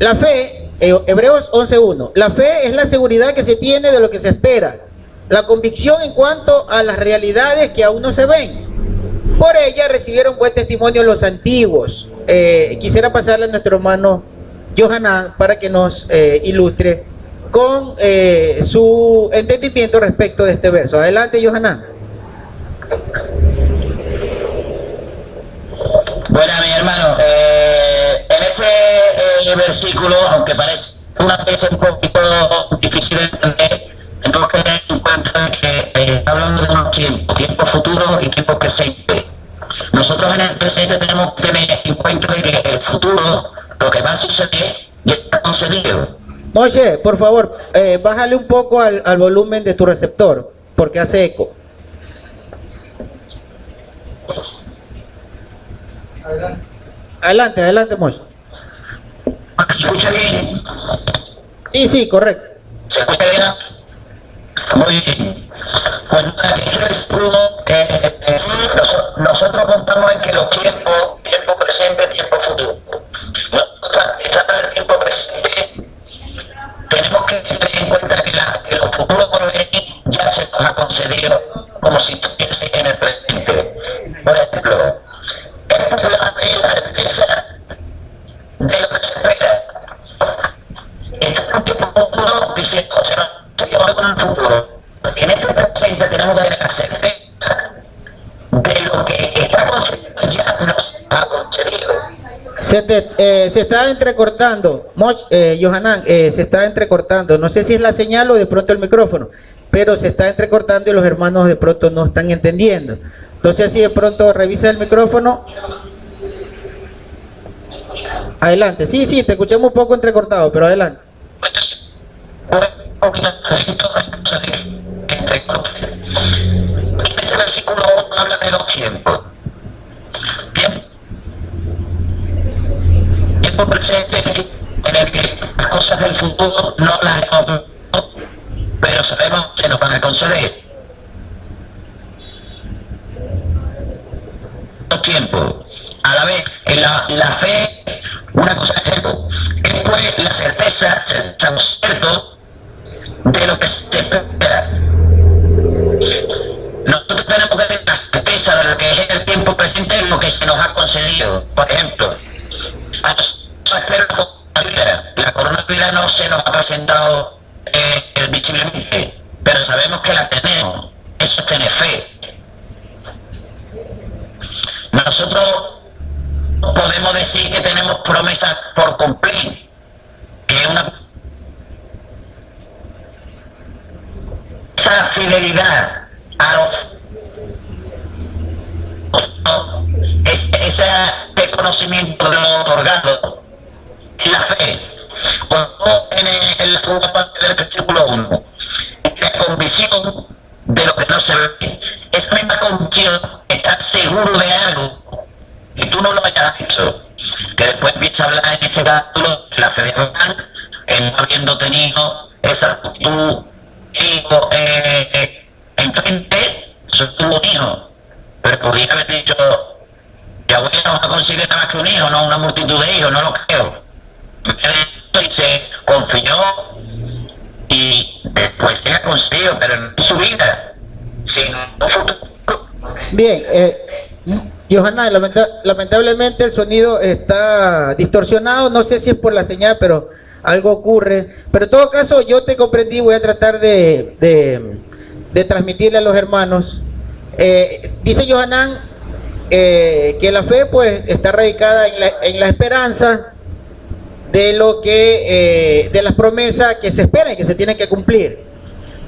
La fe, Hebreos 11:1, la fe es la seguridad que se tiene de lo que se espera, la convicción en cuanto a las realidades que aún no se ven. Por ella recibieron buen testimonio los antiguos. Quisiera pasarle a nuestro hermano Johanan para que nos ilustre con su entendimiento respecto de este verso. Adelante, Johanan. Bueno, mi hermano, en este versículo, aunque parece una vez un poquito difícil de entender, tenemos que tener en cuenta que hablando de unos tiempo futuro y tiempo presente. Nosotros en el presente tenemos que tener en cuenta de que el futuro, lo que va a suceder, ya está concedido. Moshe, por favor, bájale un poco al volumen de tu receptor, porque hace eco. Adelante, Moshe. ¿Se escucha bien? Sí, correcto. ¿Se escucha bien? Muy bien. Pues nada, que este versículo, nosotros contamos en que los tiempo presente, tiempo futuro. Nosotros, estando en el tiempo presente, tenemos que tener en cuenta que los futuros por venir ya se nos ha concedido como si estuviese en el presente. Por ejemplo, el problema de la certeza de lo que se espera. Está en un tiempo futuro diciendo, o sea, se lleva con el futuro. En este presente tenemos que tener la certeza de lo que está concedido ya nos ha concedido. Se está entrecortando, Johanan, se está entrecortando. No sé si es la señal o de pronto el micrófono, pero se está entrecortando y los hermanos de pronto no están entendiendo. Entonces, si de pronto revisa el micrófono. Adelante. Sí, te escuchamos un poco entrecortado, pero adelante. Este versículo habla de dos tiempos. Tiempo presente en el que las cosas del futuro no las hemos visto, pero sabemos que se nos van a conceder. Dos tiempos. A la vez, en la fe, una cosa es pues la certeza, estamos ciertos de lo que se espera. Nosotros tenemos que tener la certeza de lo que es el tiempo presente, en lo que se nos ha concedido. Por ejemplo, a nosotros esperamos la coronavirus no se nos ha presentado visiblemente, pero sabemos que la tenemos. Eso es tener fe. Nosotros podemos decir que tenemos promesas por cumplir, que una esa fidelidad a ese conocimiento de lo otorgado y la fe. Cuando en la segunda parte del versículo 1, la convicción de lo que no se ve, esa misma convicción, estar seguro de algo y tú no lo hayas hecho, que después empieza a hablar en ese capítulo de la fe de Abraham, no habiendo tenido esa actitud enfrente, tuvo un hijo, pero podría haber dicho, ya voy a conseguir nada más que un hijo, no una multitud de hijos, no lo creo. Y se confió y después se ha conseguido, pero en su vida, sin un futuro. Bien, Johanan, lamentablemente el sonido está distorsionado, no sé si es por la señal, pero algo ocurre. Pero en todo caso, yo te comprendí, voy a tratar de transmitirle a los hermanos. Dice Johanan que la fe pues está radicada en la esperanza de lo que de las promesas que se esperan y que se tienen que cumplir,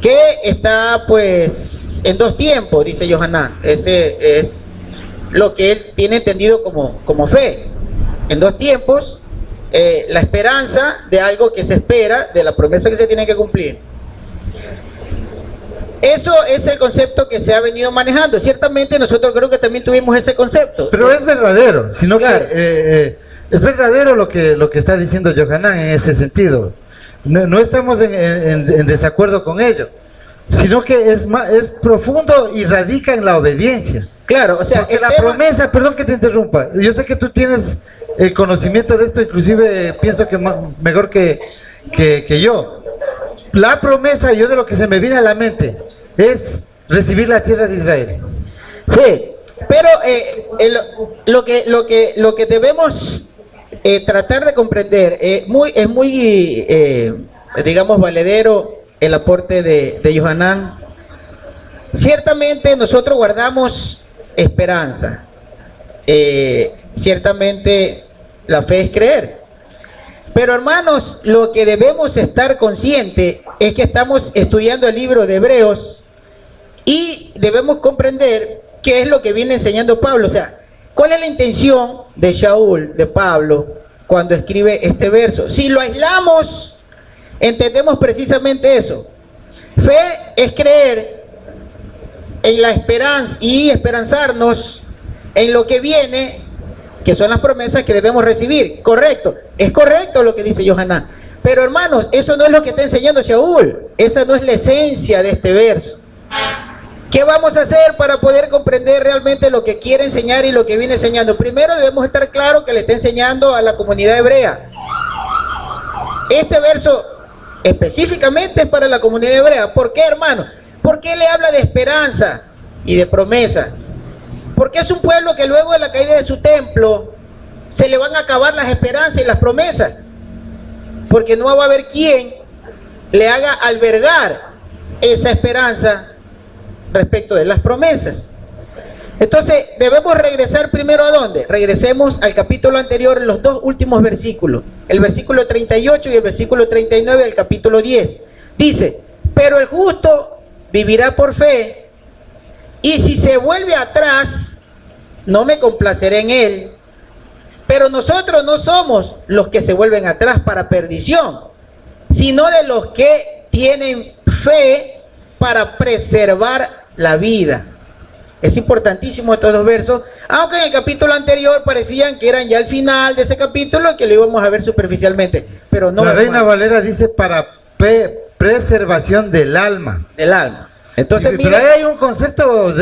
que está pues en dos tiempos, dice Johanan. Ese es lo que él tiene entendido como fe, en dos tiempos, la esperanza de algo que se espera, de la promesa que se tiene que cumplir. Eso es el concepto que se ha venido manejando. Ciertamente nosotros creo que también tuvimos ese concepto. Pero es verdadero, sino claro. Que es verdadero lo que está diciendo Johanan en ese sentido. No estamos en desacuerdo con ello, sino que es profundo y radica en la obediencia. Claro, o sea, porque la promesa, perdón que te interrumpa, yo sé que tú tienes el conocimiento de esto, inclusive pienso que mejor que yo. La promesa, yo de lo que se me viene a la mente, es recibir la tierra de Israel. Sí, pero lo que debemos tratar de comprender, es muy digamos, valedero el aporte de Yohanan. Ciertamente nosotros guardamos esperanza, ciertamente la fe es creer. Pero hermanos, lo que debemos estar conscientes es que estamos estudiando el libro de Hebreos y debemos comprender qué es lo que viene enseñando Pablo. O sea, ¿cuál es la intención de Shaul, de Pablo, cuando escribe este verso? Si lo aislamos, entendemos precisamente eso. Fe es creer en la esperanza y esperanzarnos en lo que viene, que son las promesas que debemos recibir. Correcto, es correcto lo que dice Yohanan. Pero hermanos, eso no es lo que está enseñando Shaul. Esa no es la esencia de este verso. ¿Qué vamos a hacer para poder comprender realmente lo que quiere enseñar y lo que viene enseñando? Primero debemos estar claros que le está enseñando a la comunidad hebrea. Este verso específicamente es para la comunidad hebrea. ¿Por qué, hermano? ¿Por qué le habla de esperanza y de promesa? Porque es un pueblo que luego de la caída de su templo se le van a acabar las esperanzas y las promesas, porque no va a haber quien le haga albergar esa esperanza respecto de las promesas. Entonces debemos regresar primero ¿a dónde? Regresemos al capítulo anterior, en los dos últimos versículos, el versículo 38 y el versículo 39 del capítulo 10. Dice: pero el justo vivirá por fe, y si se vuelve atrás, no me complaceré en él. Pero nosotros no somos los que se vuelven atrás para perdición, sino de los que tienen fe para preservar la vida. Es importantísimo estos dos versos, aunque en el capítulo anterior parecían que eran ya el final de ese capítulo, que lo íbamos a ver superficialmente, pero no. La Reina Valera dice para preservación del alma. Del alma. Entonces, sí, mira, pero ahí hay un concepto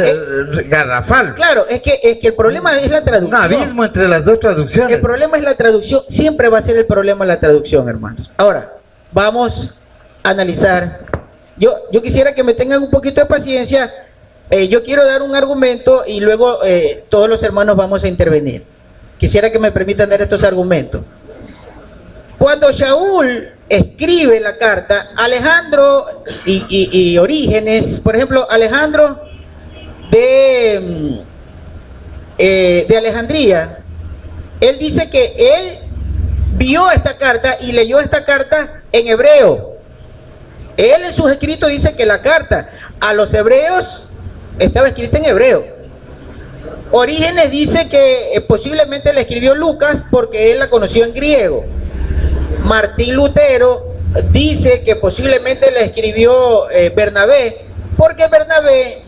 garrafal. Claro, es que el problema es la traducción. Un abismo entre las dos traducciones. El problema es la traducción, siempre va a ser el problema la traducción, hermanos. Ahora, vamos a analizar. Yo quisiera que me tengan un poquito de paciencia. Yo quiero dar un argumento y luego todos los hermanos vamos a intervenir. Quisiera que me permitan dar estos argumentos. Cuando Shaul escribe la carta, Alejandro y Orígenes, por ejemplo, Alejandro de Alejandría, él dice que él vio esta carta y leyó esta carta en hebreo. Él en sus escritos dice que la carta a los hebreos estaba escrita en hebreo. Orígenes dice que posiblemente la escribió Lucas porque él la conoció en griego. Martín Lutero dice que posiblemente la escribió Bernabé, porque Bernabé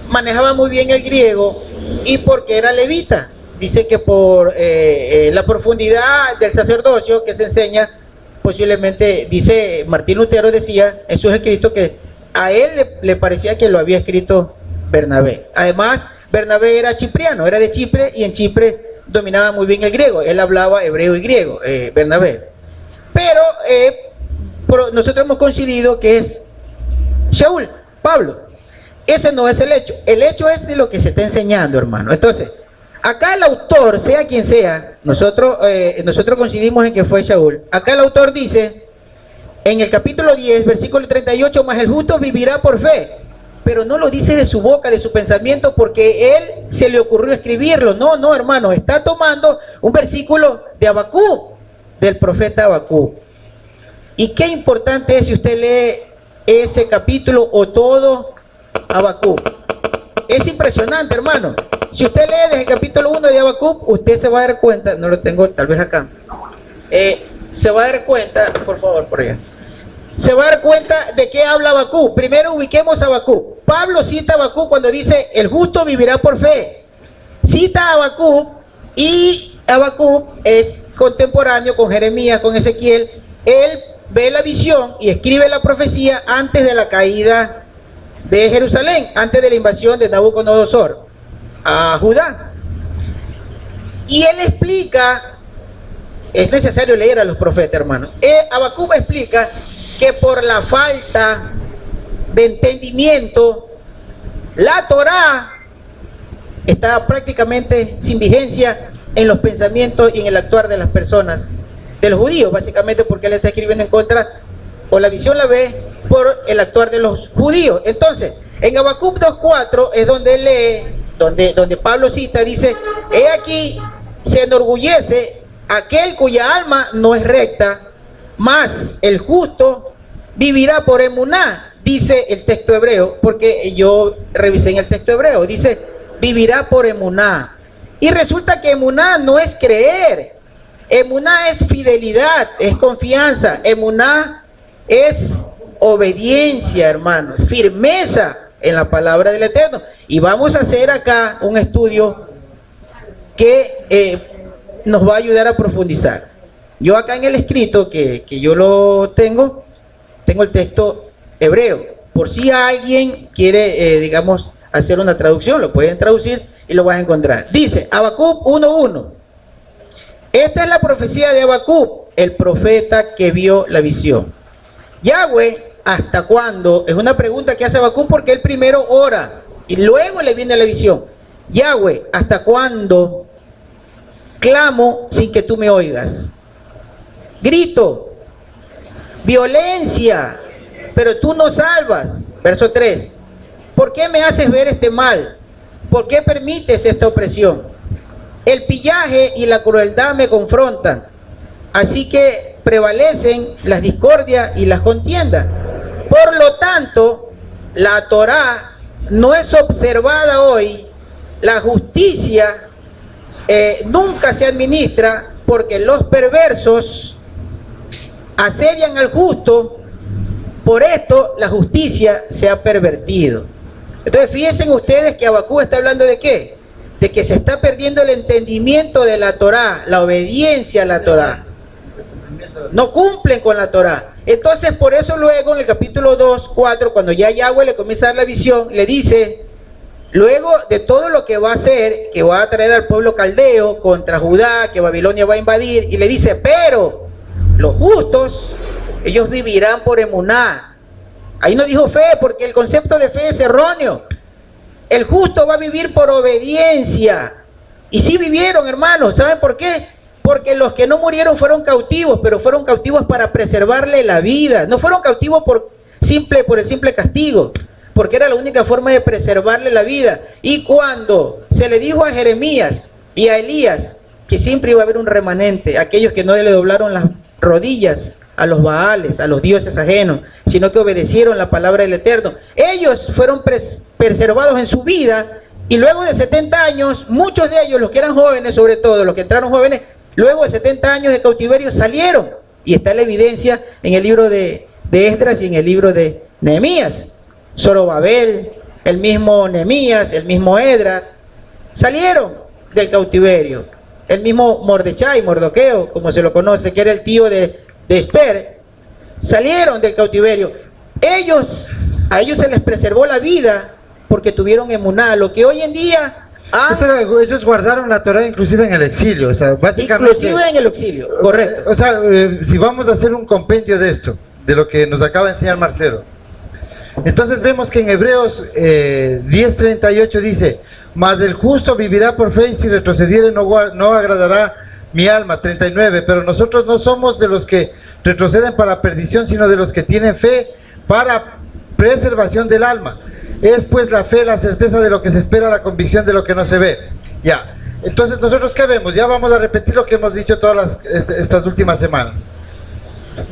manejaba muy bien el griego y porque era levita. Dice que por la profundidad del sacerdocio que se enseña, posiblemente, dice Martín Lutero, decía en sus escritos que a él le parecía que lo había escrito Bernabé. Además, Bernabé era chipriano, era de Chipre, y en Chipre dominaba muy bien el griego. Él hablaba hebreo y griego, Bernabé. Pero nosotros hemos coincidido que es Shaul, Pablo. Ese no es el hecho. El hecho es de lo que se está enseñando, hermano. Entonces, acá el autor, sea quien sea, nosotros coincidimos en que fue Shaul. Acá el autor dice, en el capítulo 10, versículo 38, mas el justo vivirá por fe. Pero no lo dice de su boca, de su pensamiento, porque él se le ocurrió escribirlo. No, hermano, está tomando un versículo de Habacuc, del profeta Habacuc. Y qué importante es si usted lee ese capítulo o todo Habacuc. Es impresionante, hermano. Si usted lee desde el capítulo 1 de Habacuc, usted se va a dar cuenta, no lo tengo tal vez acá, se va a dar cuenta, por favor, por allá. Se va a dar cuenta de qué habla Habacuc. Primero ubiquemos a Habacuc. Pablo cita a Habacuc cuando dice, el justo vivirá por fe. Cita a Habacuc, y Habacuc es contemporáneo con Jeremías, con Ezequiel. Él ve la visión y escribe la profecía antes de la caída de Jerusalén, antes de la invasión de Nabucodonosor a Judá. Y él explica, es necesario leer a los profetas, hermanos. Habacuc explica que por la falta de entendimiento, la Torá está prácticamente sin vigencia en los pensamientos y en el actuar de las personas, de los judíos, básicamente porque él está escribiendo en contra, o la visión la ve por el actuar de los judíos. Entonces, en Habacuc 2.4 es donde él lee, donde Pablo cita, dice: he aquí, se enorgullece aquel cuya alma no es recta, mas el justo vivirá por emuná, dice el texto hebreo, porque yo revisé en el texto hebreo, dice vivirá por emuná. Y resulta que emuná no es creer, emuná es fidelidad, es confianza, emuná es obediencia, hermanos, firmeza en la palabra del Eterno. Y vamos a hacer acá un estudio que nos va a ayudar a profundizar. Yo acá en el escrito, que yo lo tengo el texto hebreo. Por si alguien quiere, digamos, hacer una traducción, lo pueden traducir y lo vas a encontrar. Dice, Habacuc 1.1. Esta es la profecía de Habacuc, el profeta que vio la visión. Yahweh, ¿hasta cuándo? Es una pregunta que hace Habacuc porque él primero ora y luego le viene la visión. Yahweh, ¿hasta cuándo clamo sin que tú me oigas? Grito, violencia, pero tú no salvas. Verso 3. ¿Por qué me haces ver este mal? ¿Por qué permites esta opresión? El pillaje y la crueldad me confrontan, así que prevalecen las discordias y las contiendas. Por lo tanto, la Torá no es observada hoy, la justicia nunca se administra, porque los perversos asedian al justo, por esto la justicia se ha pervertido. Entonces fíjense ustedes que Habacuc está hablando de ¿qué? De que se está perdiendo el entendimiento de la Torá, la obediencia a la Torá. No cumplen con la Torá. Entonces por eso luego en el capítulo 2.4, cuando ya Yahweh le comienza a dar la visión, le dice, luego de todo lo que va a hacer, que va a traer al pueblo caldeo contra Judá, que Babilonia va a invadir, y le dice, pero los justos, ellos vivirán por emuná. Ahí no dijo fe, porque el concepto de fe es erróneo. El justo va a vivir por obediencia. Y sí vivieron, hermanos. ¿Saben por qué? Porque los que no murieron fueron cautivos, pero fueron cautivos para preservarle la vida. No fueron cautivos por el simple castigo, porque era la única forma de preservarle la vida. Y cuando se le dijo a Jeremías y a Elías que siempre iba a haber un remanente, aquellos que no le doblaron las rodillas a los Baales, a los dioses ajenos, sino que obedecieron la palabra del Eterno, ellos fueron preservados en su vida, y luego de 70 años, muchos de ellos, los que eran jóvenes, sobre todo los que entraron jóvenes, luego de 70 años de cautiverio salieron, y está la evidencia en el libro de Esdras y en el libro de Nehemías. Zorobabel, el mismo Nehemías, el mismo Esdras, salieron del cautiverio. El mismo Mardoqueo, como se lo conoce, que era el tío de Esther, salieron del cautiverio. A ellos se les preservó la vida porque tuvieron emuná, lo que hoy en día ellos guardaron la Torá inclusive en el exilio, o sea, básicamente, inclusive en el exilio, correcto. O sea, si vamos a hacer un compendio de esto, de lo que nos acaba de enseñar Marcelo, entonces vemos que en Hebreos 10:38 dice, mas el justo vivirá por fe, y si retrocediere no agradará mi alma. 39, pero nosotros no somos de los que retroceden para perdición, sino de los que tienen fe para preservación del alma. Es pues la fe, la certeza de lo que se espera, la convicción de lo que no se ve. Ya, entonces nosotros ¿qué vemos? Ya vamos a repetir lo que hemos dicho todas estas últimas semanas.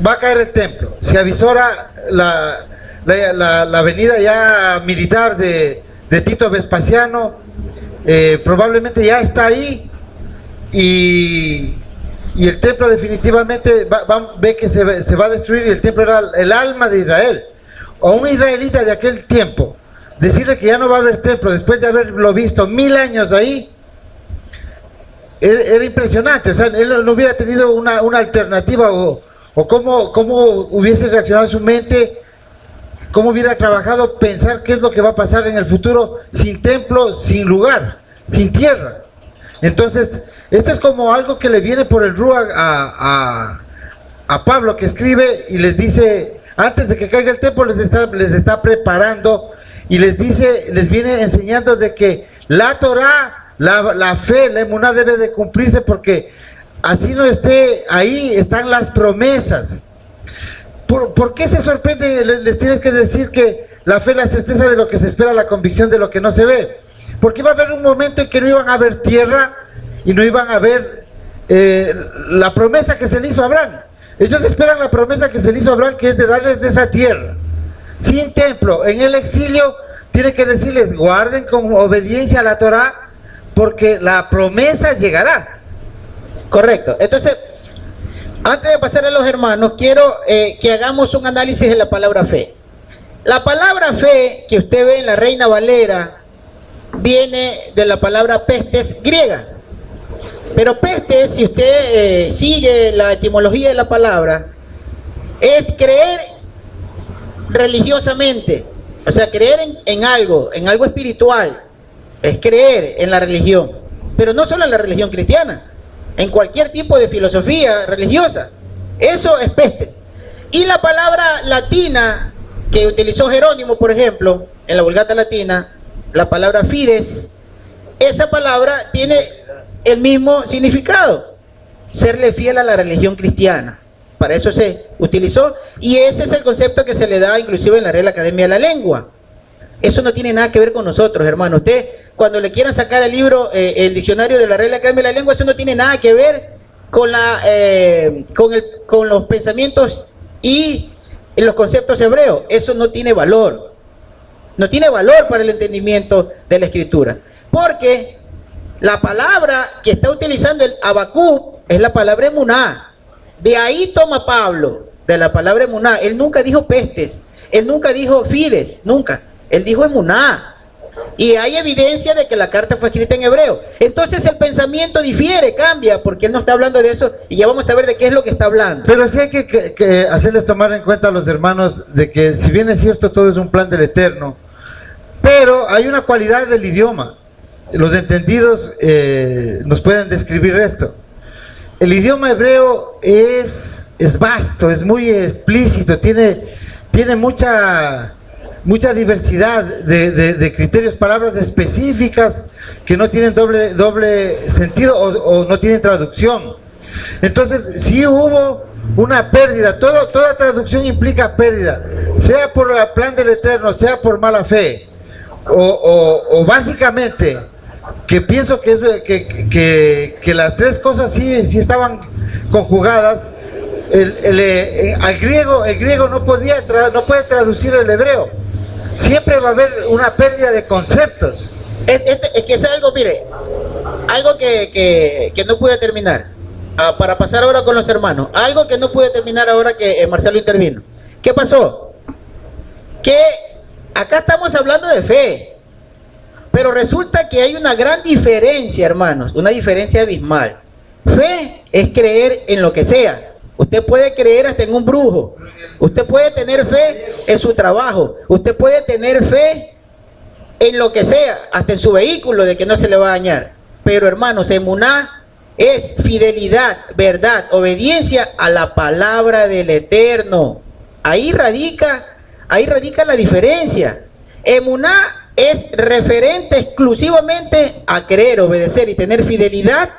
Va a caer el templo, se avisora la venida ya militar de Tito Vespasiano, probablemente ya está ahí, y el templo definitivamente ve que se va a destruir, y el templo era el alma de Israel. O un israelita de aquel tiempo decirle que ya no va a haber templo después de haberlo visto 1000 años ahí, era impresionante. O sea, él no hubiera tenido una alternativa, o cómo hubiese reaccionado su mente, cómo hubiera trabajado pensar qué es lo que va a pasar en el futuro sin templo, sin lugar, sin tierra. Entonces, esto es como algo que le viene por el Ruach a Pablo, que escribe y les dice, antes de que caiga el tiempo les está preparando y les dice, les viene enseñando de que la Torah, la fe, la emuná debe de cumplirse, porque así no esté, ahí están las promesas. ¿Por qué se sorprende? Les tienes que decir que la fe es la certeza de lo que se espera, la convicción de lo que no se ve. Porque iba a haber un momento en que no iban a haber tierra y no iban a ver la promesa que se le hizo a Abraham. Ellos esperan la promesa que se le hizo a Abraham, que es de darles de esa tierra. Sin templo, en el exilio, tiene que decirles, guarden con obediencia a la Torah, porque la promesa llegará. Correcto. Entonces, antes de pasar a los hermanos, quiero que hagamos un análisis de la palabra fe. La palabra fe que usted ve en la Reina Valera viene de la palabra pestes griega. Pero pestes, si usted sigue la etimología de la palabra, es creer religiosamente. O sea, creer en algo espiritual. Es creer en la religión. Pero no solo en la religión cristiana, en cualquier tipo de filosofía religiosa. Eso es pestes. Y la palabra latina que utilizó Jerónimo, por ejemplo, en la Vulgata Latina, la palabra fides, esa palabra tiene el mismo significado, serle fiel a la religión cristiana. Para eso se utilizó, y ese es el concepto que se le da inclusive en la Real Academia de la Lengua. Eso no tiene nada que ver con nosotros, hermano. Usted, cuando le quieran sacar el libro, el diccionario de la Real Academia de la Lengua, eso no tiene nada que ver con con los pensamientos y los conceptos hebreos. Eso no tiene valor. No tiene valor para el entendimiento de la Escritura. Porque la palabra que está utilizando el Habacuc es la palabra emuná. De ahí toma Pablo, de la palabra emuná. Él nunca dijo pestes, él nunca dijo fides, nunca. Él dijo emuná. Y hay evidencia de que la carta fue escrita en hebreo. Entonces el pensamiento difiere, cambia, porque él no está hablando de eso, y ya vamos a ver de qué es lo que está hablando. Pero sí hay que hacerles tomar en cuenta a los hermanos de que, si bien es cierto, todo es un plan del Eterno, pero hay una cualidad del idioma. Los entendidos nos pueden describir esto. El idioma hebreo es vasto, es muy explícito, tiene mucha diversidad de criterios, palabras específicas que no tienen doble sentido o no tienen traducción. Entonces, si hubo una pérdida, toda traducción implica pérdida, sea por el plan del Eterno, sea por mala fe, o básicamente, que pienso que las tres cosas sí estaban conjugadas. El griego no puede traducir el hebreo. Siempre va a haber una pérdida de conceptos. Es que es algo, mire, algo que no pude terminar, para pasar ahora con los hermanos, algo que no pude terminar ahora que Marcelo intervino. ¿Qué pasó? Que acá estamos hablando de fe, pero resulta que hay una gran diferencia, hermanos, una diferencia abismal. Fe es creer en lo que sea. Usted puede creer hasta en un brujo. Usted puede tener fe en su trabajo. Usted puede tener fe en lo que sea, hasta en su vehículo, de que no se le va a dañar. Pero, hermanos, emuná es fidelidad, verdad, obediencia a la palabra del Eterno. Ahí radica la diferencia. Emuná es referente exclusivamente a creer, obedecer y tener fidelidad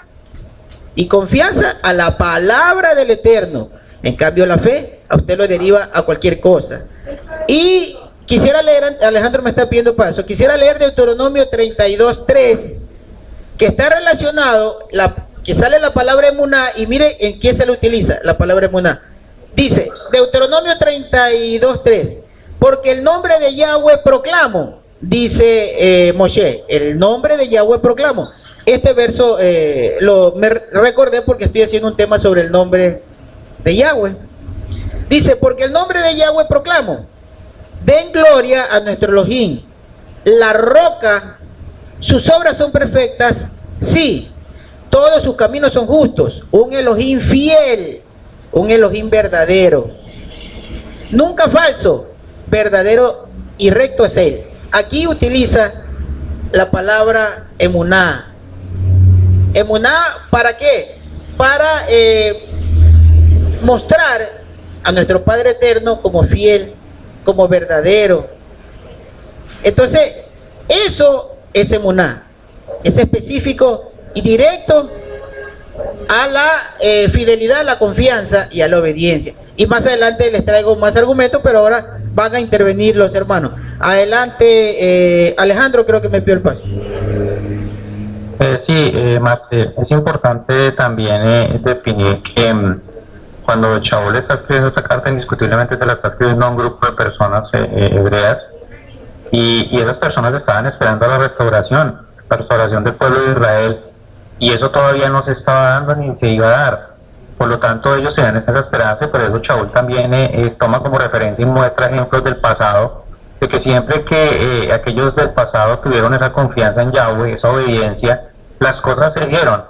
y confianza a la palabra del Eterno. En cambio, la fe a usted lo deriva a cualquier cosa. Y quisiera leer, Alejandro me está pidiendo paso, quisiera leer Deuteronomio 32:3, que está relacionado, que sale la palabra emuná, y mire en qué se le utiliza la palabra emuná. Dice, Deuteronomio 32:3, porque el nombre de Yahweh proclamo, dice Moshe, el nombre de Yahweh proclamo. Este verso me recordé porque estoy haciendo un tema sobre el nombre de Yahweh. Dice, porque el nombre de Yahweh proclamo, den gloria a nuestro Elohim, la roca, sus obras son perfectas, sí, todos sus caminos son justos, un Elohim fiel, un Elohim verdadero, nunca falso, verdadero y recto es él. Aquí utiliza la palabra emuná. Emuná, ¿para qué? Para mostrar a nuestro Padre Eterno como fiel, como verdadero. Entonces, eso es emuná, es específico y directo a la fidelidad, a la confianza y a la obediencia. Y más adelante les traigo más argumentos, pero ahora van a intervenir los hermanos. Adelante, Alejandro, creo que me pidió el paso. Sí, Marce, es importante también definir que cuando Shaul está escribiendo esta carta, indiscutiblemente se la está escribiendo a un grupo de personas hebreas, y esas personas estaban esperando la restauración del pueblo de Israel, y eso todavía no se estaba dando ni se iba a dar. Por lo tanto, ellos tenían esa esperanza, y por eso Shaul también toma como referencia y muestra ejemplos del pasado, de que siempre que aquellos del pasado tuvieron esa confianza en Yahweh, esa obediencia, las cosas se dieron,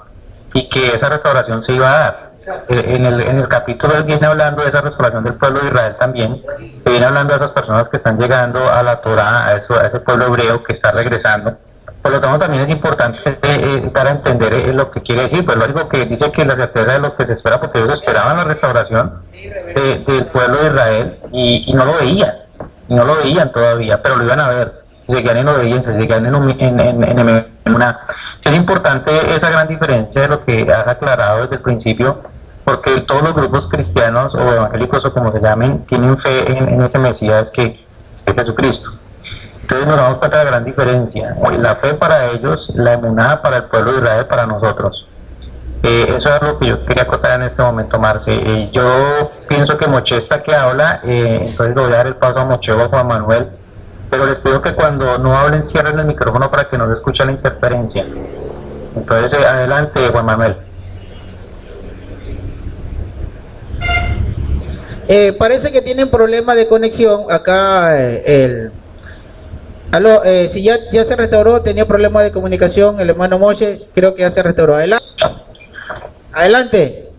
y que esa restauración se iba a dar. En el capítulo él viene hablando de esa restauración del pueblo de Israel también, se viene hablando de esas personas que están llegando a la Torá, a ese pueblo hebreo que está regresando. Por lo tanto, también es importante para entender lo que quiere decir, pues lógico que dice que la certeza de lo que se espera, porque ellos esperaban la restauración del pueblo de Israel, y no lo veían todavía, pero lo iban a ver, seguían en obediencia, seguían en una. Es importante esa gran diferencia de lo que has aclarado desde el principio, porque todos los grupos cristianos o evangélicos o como se llamen tienen fe en ese Mesías que es Jesucristo. Entonces nos damos cuenta de la gran diferencia, la fe para ellos, la emuná para el pueblo de Israel, para nosotros. Eso es lo que yo quería acotar en este momento, Marce. Yo pienso que Moche está que habla, entonces le voy a dar el paso a Moche o a Juan Manuel, pero les pido que cuando no hablen cierren el micrófono para que no se escuche la interferencia. Entonces, adelante, Juan Manuel. Parece que tienen problemas de conexión acá. Aló, si ya se restauró, tenía problemas de comunicación el hermano Moches, creo que ya se restauró. Adelante.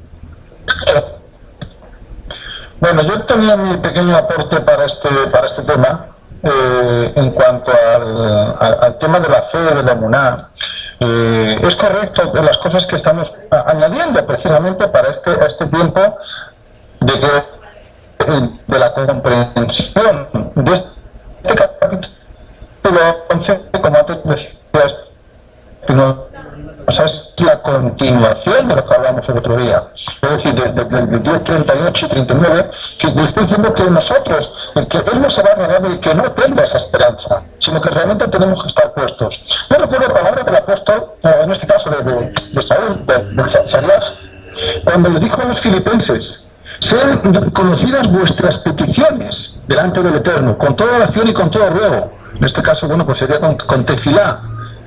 Bueno, yo tenía mi pequeño aporte para este tema. En cuanto al tema de la fe, de la emuná, es correcto de las cosas que estamos añadiendo precisamente para este tiempo de la comprensión de este capítulo 11, como antes decías, o sea, es la continuación de lo que hablamos el otro día, es decir, del 10, 38 y 39, que está diciendo que nosotros, que Él no se va a regar y que no tenga esa esperanza, sino que realmente tenemos que estar puestos. Yo recuerdo palabras del apóstol, en este caso de Saúl, de Sarías, cuando le dijo a los filipenses: sean conocidas vuestras peticiones delante del Eterno, con toda oración y con todo ruego. En este caso, bueno, pues sería con tefilá.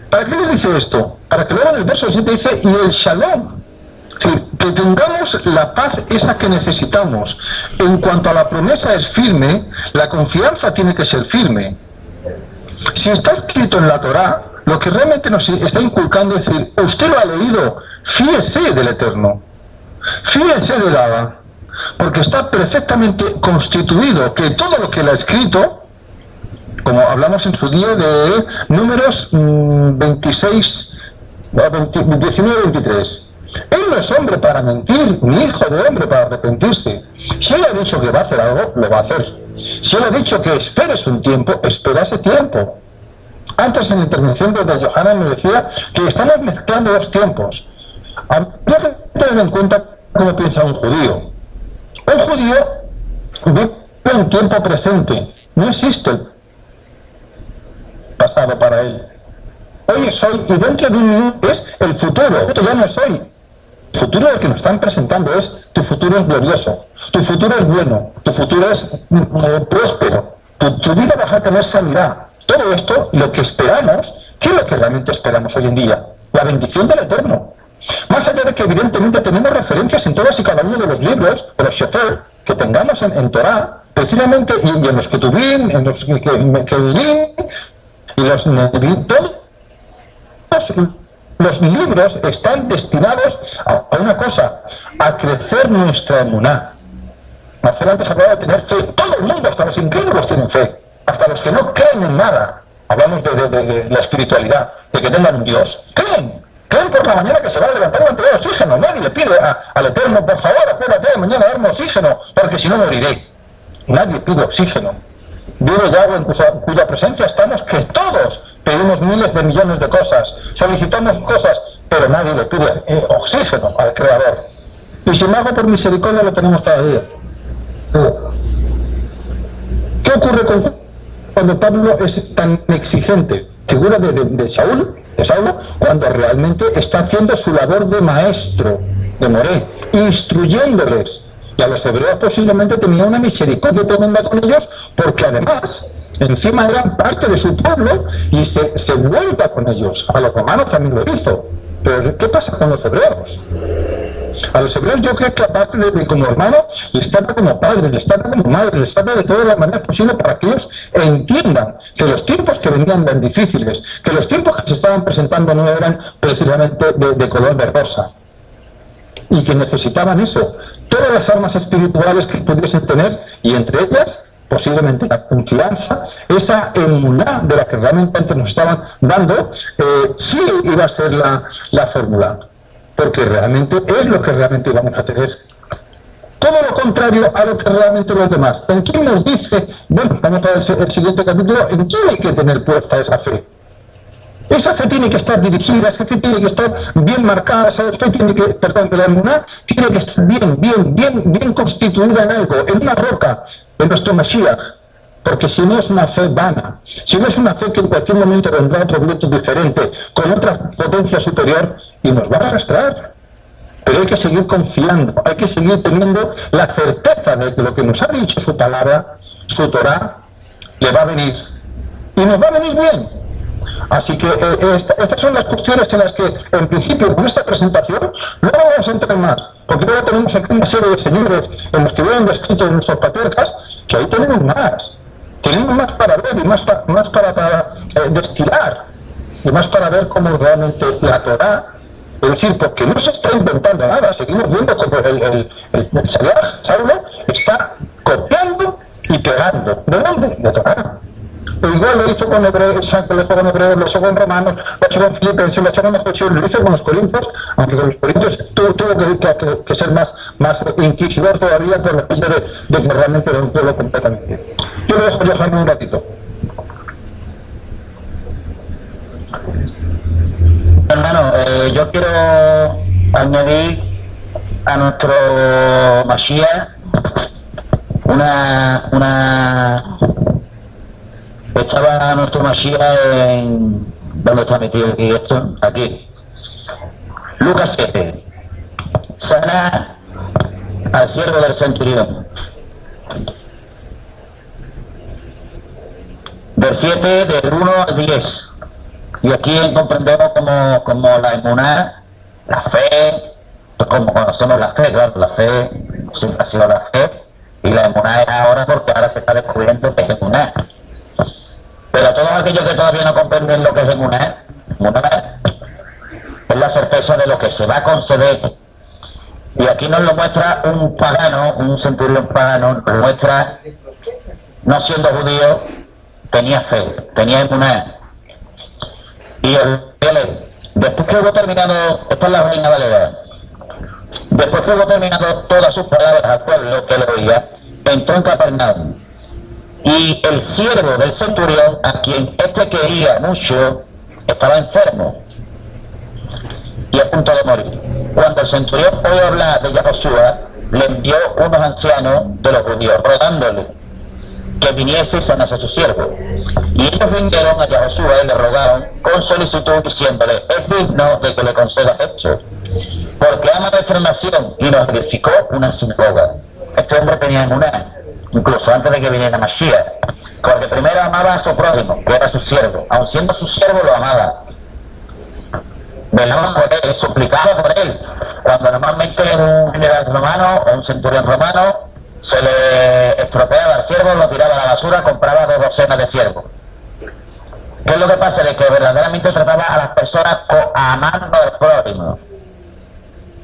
¿Para qué les dice esto? Para que luego en el verso 7 dice: y el shalom. Es decir, que tengamos la paz esa que necesitamos. En cuanto a la promesa es firme, la confianza tiene que ser firme. Si está escrito en la Torá, lo que realmente nos está inculcando es decir: usted lo ha leído, fíese del Eterno, fíese del Abba, porque está perfectamente constituido que todo lo que él ha escrito, como hablamos en su día de Números 26, 19-23. Él no es hombre para mentir, ni hijo de hombre para arrepentirse. Si él ha dicho que va a hacer algo, lo va a hacer. Si él ha dicho que esperes un tiempo, espera ese tiempo. Antes en la intervención de Johanna me decía que estamos mezclando dos tiempos. Habría que tener en cuenta cómo piensa un judío. Un judío vive en tiempo presente. No existe el pasado para él. Hoy soy y dentro de un minuto es el futuro. Esto ya no soy. El futuro del que nos están presentando es: tu futuro es glorioso, tu futuro es bueno, tu futuro es próspero, tu vida va a tener sanidad. Todo esto, lo que esperamos, ¿qué es lo que realmente esperamos hoy en día? La bendición del Eterno. Más allá de que evidentemente tenemos referencias en todos y cada uno de los libros, de los Sefer, que tengamos en Torah, precisamente, y en los Ketubim, en los Kevilim, y los Nevi'im, todos los libros están destinados a una cosa: a crecer nuestra emuná. Marcelo antes hablaba de tener fe. Todo el mundo, hasta los incrédulos, tienen fe, hasta los que no creen en nada. Hablamos de la espiritualidad, de que tengan un Dios. Creen Creen por la mañana que se va a levantar y va a entregar oxígeno. Nadie le pide al Eterno, por favor, acuérdate de mañana darme oxígeno, porque si no moriré. Nadie pide oxígeno. Dios Yahweh, en cuya presencia estamos, que todos pedimos miles de millones de cosas, solicitamos cosas, pero nadie le pide oxígeno al Creador. Y sin embargo, por misericordia lo tenemos cada día. ¿Qué ocurre cuando Pablo es tan exigente? Figura de Saulo, cuando realmente está haciendo su labor de maestro, de Moré, instruyéndoles. Y a los hebreos posiblemente tenía una misericordia tremenda con ellos, porque además, encima eran parte de su pueblo y se vuelta con ellos. A los romanos también lo hizo. Pero ¿qué pasa con los hebreos? A los hebreos yo creo que aparte de como hermano, les trata como padre, les trata como madre, les trata de todas las maneras posibles para que ellos entiendan que los tiempos que venían eran difíciles, que los tiempos que se estaban presentando no eran precisamente de color de rosa. Y que necesitaban eso, todas las armas espirituales que pudiesen tener, y entre ellas posiblemente la confianza, esa emuná de la que realmente antes nos estaban dando, sí iba a ser la fórmula, porque realmente es lo que realmente íbamos a tener. Todo lo contrario a lo que realmente los demás. ¿En quién nos dice? Bueno, vamos a ver el siguiente capítulo. ¿En quién hay que tener puesta esa fe? Esa fe tiene que estar dirigida, esa fe tiene que estar bien marcada, esa fe tiene que, la emuná tiene que estar bien constituida en algo, en una roca, en nuestro Mashiach. Porque si no es una fe vana, si no es una fe que en cualquier momento vendrá otro viento diferente, con otra potencia superior, y nos va a arrastrar. Pero hay que seguir confiando, hay que seguir teniendo la certeza de que lo que nos ha dicho su palabra, su Torah, le va a venir. Y nos va a venir bien. Así que estas son las cuestiones en las que, en principio, con esta presentación, no vamos a entrar más, porque luego tenemos aquí una serie de señores en los que vienen descritos nuestros patriarcas, que ahí tenemos más para ver y más para destilar, y más para ver cómo realmente la Torah, es decir, porque no se está inventando nada, seguimos viendo como el Saulo está copiando y pegando. ¿De dónde? De Torah. Igual lo hizo con Hebreos, lo hizo con Romanos, lo hizo con Filipenses, lo hizo con Efesios, lo hizo con los Corintios, aunque con los Corintios tuvo que ser más inquisidor todavía por aquello de que realmente era un pueblo completamente. Yo lo dejo Johanna un ratito. Hermano, yo quiero añadir a nuestro Mashiach estaba nuestro Mashiach en... ¿Dónde está metido aquí esto? Aquí. Lucas 7. Sana al siervo del centurión. Del 7, del 1 al 10. Y aquí comprendemos como la emuná, la fe, pues como conocemos la fe, claro, la fe siempre ha sido la fe, y la emuná es ahora porque ahora se está descubriendo que es emuná. Pero todos aquellos que todavía no comprenden lo que es emuná es la certeza de lo que se va a conceder. Y aquí nos lo muestra un pagano, un centurión pagano, nos lo muestra, no siendo judío, tenía fe, tenía emuná. Y después que hubo terminado, esta es la Reina Valera, después que hubo terminado todas sus palabras al pueblo que le oía, entró en Capernaum. Y el siervo del centurión, a quien quería mucho, estaba enfermo y a punto de morir. Cuando el centurión oyó hablar de Yahoshua, le envió unos ancianos de los judíos, rogándole que viniese y sanase a su siervo. Y ellos vinieron a Yahoshua y le rogaron con solicitud, diciéndole: es digno de que le conceda esto, porque ama nuestra nación y nos edificó una sinagoga. Este hombre tenía emuná, incluso antes de que viniera Mashiach, porque primero amaba a su prójimo, que era su siervo. Aun siendo su siervo, lo amaba, velaba por él, suplicaba por él. Cuando normalmente un general romano o un centurión romano se le estropeaba al siervo, lo tiraba a la basura, compraba 2 docenas de siervos. ¿Qué es lo que pasa? De que verdaderamente trataba a las personas amando al prójimo.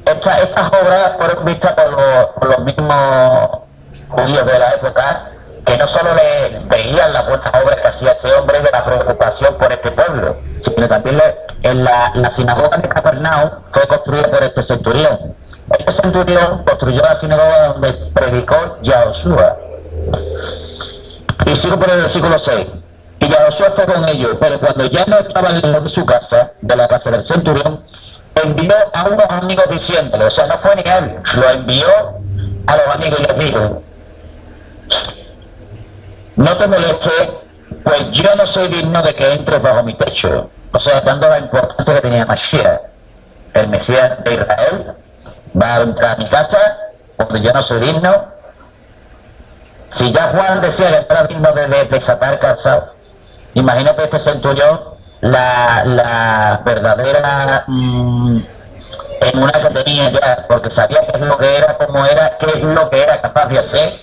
Estas obras fueron vistas por los mismos judíos de la época, que no solo le veían las buenas obras que hacía este hombre de la preocupación por este pueblo, sino también la sinagoga de Capernaum fue construida por este centurión. Este centurión construyó la sinagoga donde predicó Yahoshua. Y sigo por el versículo 6. Y Yahoshua fue con ellos, pero cuando ya no estaban lejos de su casa, de la casa del centurión, envió a unos amigos diciéndole, o sea, no fue ni él, lo envió a los amigos y les dijo: no te molestes, pues yo no soy digno de que entres bajo mi techo. O sea, dando la importancia que tenía Mashiach, el Mesías de Israel, va a entrar a mi casa cuando yo no soy digno. Si ya Juan decía que era digno de desatar calzado, imagínate este centurión, la verdadera emuna que tenía ya, porque sabía qué es lo que era, cómo era, qué es lo que era capaz de hacer,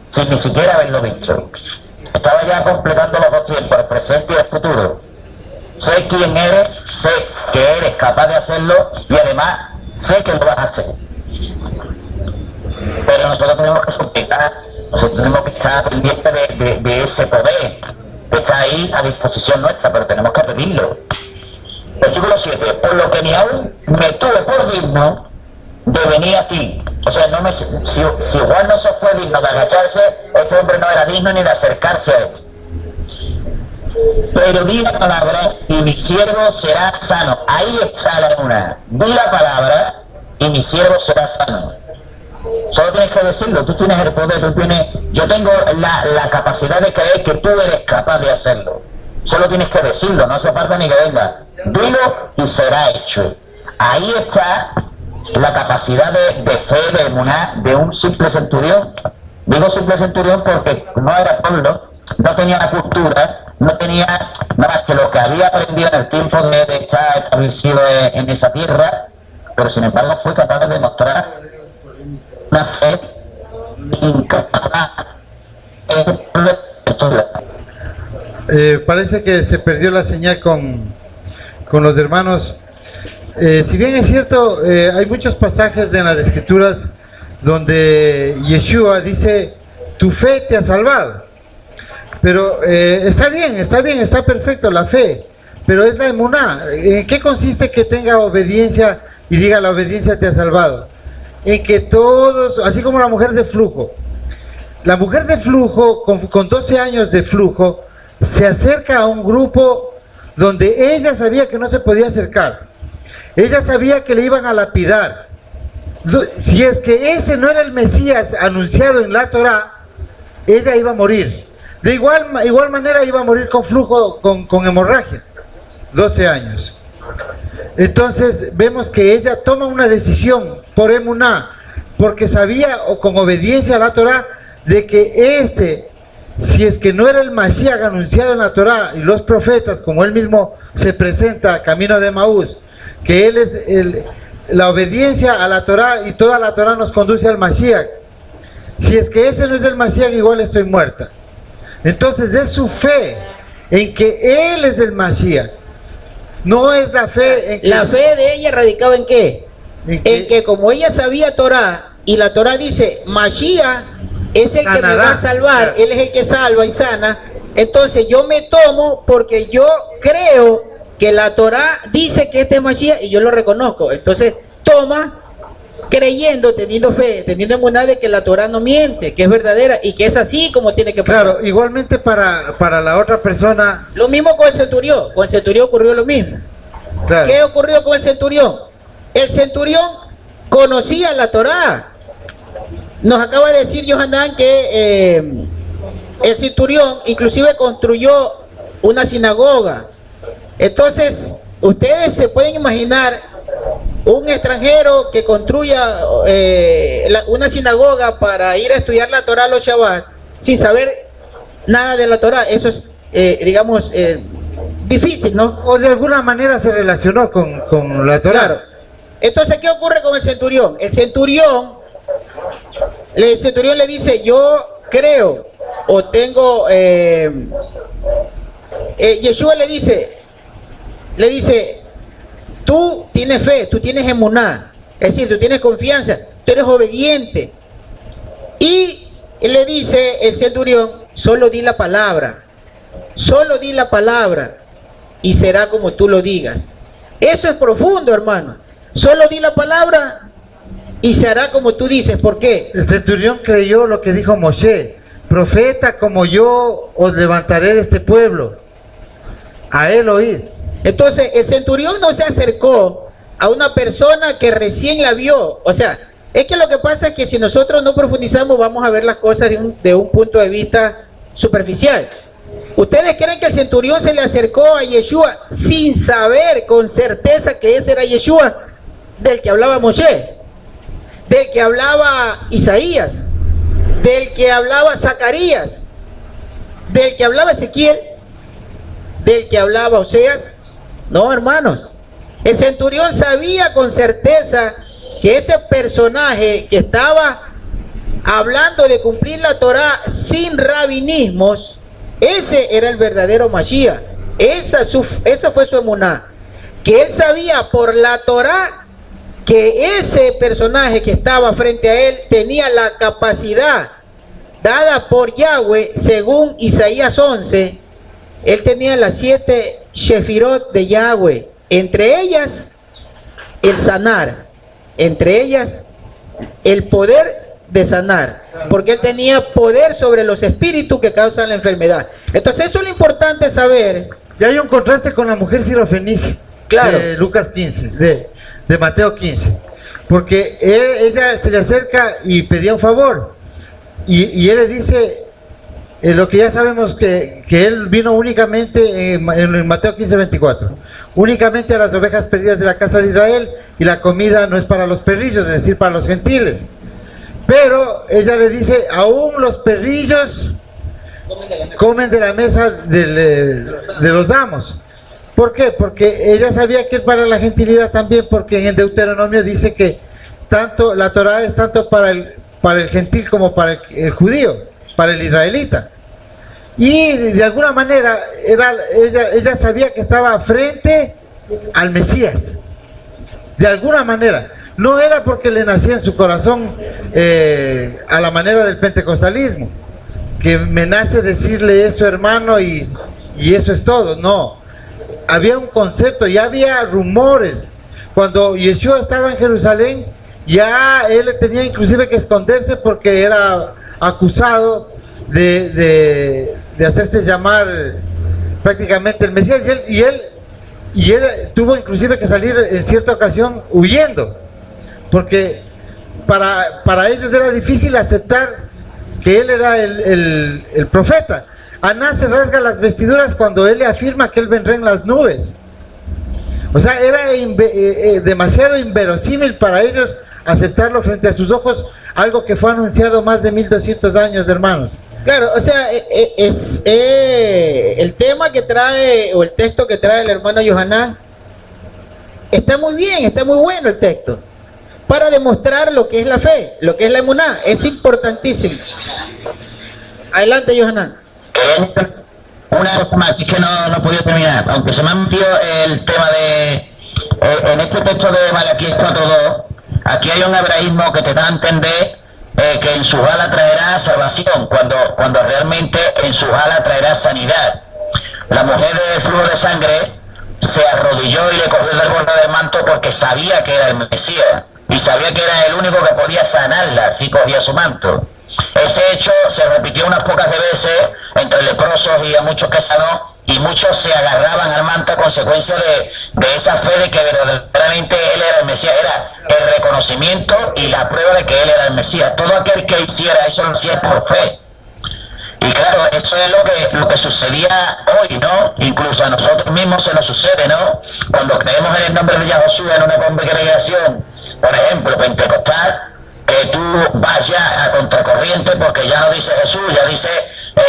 sin ni siquiera haberlo visto. Estaba ya completando los dos tiempos, el presente y el futuro. Sé quién eres, sé que eres capaz de hacerlo y además sé que lo vas a hacer. Pero nosotros tenemos que suplicar, nosotros tenemos que estar pendientes de ese poder que está ahí a disposición nuestra, pero tenemos que pedirlo. Versículo 7. Por lo que ni aún me tuve por digno de venir a ti. O sea, si Juan no se fue digno de agacharse, este hombre no era digno ni de acercarse a él. Pero di la palabra y mi siervo será sano. Ahí está la una. Di la palabra y mi siervo será sano. Solo tienes que decirlo, tú tienes el poder, yo tengo la capacidad de creer que tú eres capaz de hacerlo. Solo tienes que decirlo, no hace falta ni que venga. Dilo y será hecho. Ahí está la capacidad de fe, de emuná, de un simple centurión. Digo simple centurión porque no era pueblo, no tenía la cultura, no tenía nada más que lo que había aprendido en el tiempo de estar establecido en esa tierra, pero sin embargo fue capaz de demostrar una fe incapaz. Parece que se perdió la señal con los hermanos. Si bien es cierto, hay muchos pasajes en las escrituras donde Yeshua dice: tu fe te ha salvado. Pero está bien, está perfecto la fe, pero es la emuná. ¿En qué consiste que tenga obediencia y diga la obediencia te ha salvado? En que todos, así como la mujer de flujo, con 12 años de flujo, se acerca a un grupo donde ella sabía que no se podía acercar. Ella sabía que le iban a lapidar. Si es que ese no era el Mesías anunciado en la Torá, ella iba a morir. De igual manera iba a morir con flujo, con hemorragia. 12 años. Entonces vemos que ella toma una decisión por emuná, porque sabía, o con obediencia a la Torá, de que si es que no era el Mashiach anunciado en la Torá y los profetas, como él mismo se presenta camino de Emaús, que él es la obediencia a la Torá y toda la Torá nos conduce al Mashiach. Si es que ese no es el Mashiach, igual estoy muerta. Entonces es su fe en que él es el Mashiach. No es la fe en que... La fe de ella radicaba en qué? En que como ella sabía Torá, y la Torá dice, Mashiach es el que me va a salvar, él es el que salva y sana, entonces yo me tomo porque yo creo que la Torá dice que este es Mashiach y yo lo reconozco. Entonces toma creyendo, teniendo fe, teniendo emuná de que la Torá no miente, que es verdadera y que es así como tiene que pasar. Claro, igualmente para la otra persona. Lo mismo con el centurión ocurrió lo mismo. Claro. ¿Qué ocurrió con el centurión? El centurión conocía la Torá. Nos acaba de decir Yohanan que el centurión inclusive construyó una sinagoga. Entonces, ustedes se pueden imaginar un extranjero que construya una sinagoga para ir a estudiar la Torá los Shabbat sin saber nada de la Torá. Eso es, digamos, difícil, ¿no? O de alguna manera se relacionó con la Torá. Claro. Entonces, ¿qué ocurre con el centurión? El centurión le dice, yo creo, o tengo... Yeshua le dice, tú tienes fe, tú tienes emuná, es decir, tú tienes confianza, tú eres obediente. Y le dice el centurión, solo di la palabra, y será como tú lo digas. Eso es profundo, hermano. Solo di la palabra y se hará como tú dices. ¿Por qué? El centurión creyó lo que dijo Moshe: profeta como yo os levantaré de este pueblo. A él oíd. Entonces, el centurión no se acercó a una persona que recién la vio. O sea, es que lo que pasa es que si nosotros no profundizamos, vamos a ver las cosas de un punto de vista superficial. ¿Ustedes creen que el centurión se le acercó a Yeshua sin saber con certeza que ese era Yeshua, del que hablaba Moshe, del que hablaba Isaías, del que hablaba Zacarías, del que hablaba Ezequiel, del que hablaba Oseas? No, hermanos. El centurión sabía con certeza que ese personaje que estaba hablando de cumplir la Torá sin rabinismos, ese era el verdadero Mashiach. Esa fue su emuná, que él sabía por la Torá que ese personaje que estaba frente a él tenía la capacidad dada por Yahweh, según Isaías 11. Él tenía las 7 Shefirot de Yahweh, entre ellas el sanar, entre ellas el poder de sanar, porque él tenía poder sobre los espíritus que causan la enfermedad. Entonces eso es lo importante saber. Y hay un contraste con la mujer sirofenicia, Claro. de Lucas 15, de Mateo 15, porque ella se le acerca y pedía un favor, y él le dice lo que ya sabemos, que él vino únicamente en Mateo 15:24, únicamente a las ovejas perdidas de la casa de Israel, y la comida no es para los perrillos, es decir, para los gentiles. Pero ella le dice: aún los perrillos comen de la mesa de los amos. ¿Por qué? Porque ella sabía que es para la gentilidad también, porque en el Deuteronomio dice que tanto la Torá es tanto para el gentil como para el judío, para el israelita. Y de alguna manera ella sabía que estaba frente al Mesías. De alguna manera. No era porque le nacía en su corazón a la manera del pentecostalismo, que me nace decirle eso, hermano, y eso es todo. No, había un concepto, ya había rumores. Cuando Yeshua estaba en Jerusalén, ya él tenía inclusive que esconderse porque era acusado de hacerse llamar prácticamente el Mesías, y él tuvo inclusive que salir en cierta ocasión huyendo, porque para ellos era difícil aceptar que él era el profeta. Anás se rasga las vestiduras cuando él le afirma que él vendrá en las nubes. O sea, era demasiado inverosímil para ellos aceptarlo frente a sus ojos, algo que fue anunciado más de 1200 años, hermanos. Claro, o sea, el tema que trae, o el texto que trae el hermano Yohanan, está muy bien, está muy bueno el texto, para demostrar lo que es la fe, lo que es la emuná. Es importantísimo. Adelante, Yohanan. Una cosa más, que no he podido terminar, aunque se me ha metido el tema de en este texto de Malaquías 4:2, aquí hay un hebraísmo que te da a entender que en su ala traerá salvación, cuando realmente en su ala traerá sanidad. La mujer del flujo de sangre se arrodilló y le cogió del borde del manto porque sabía que era el Mesías y sabía que era el único que podía sanarla si cogía su manto. Ese hecho se repitió unas pocas de veces entre leprosos y a muchos que sanó, y muchos se agarraban al manto a consecuencia de esa fe de que verdaderamente él era el Mesías. Era el reconocimiento y la prueba de que él era el Mesías. Todo aquel que hiciera eso lo hacía por fe. Y claro, eso es lo que sucedía hoy, ¿no? Incluso a nosotros mismos se nos sucede, ¿no? Cuando creemos en el nombre de Yahoshua en una congregación, por ejemplo, pentecostal, que tú vas ya a contracorriente porque ya no dice Jesús, ya dice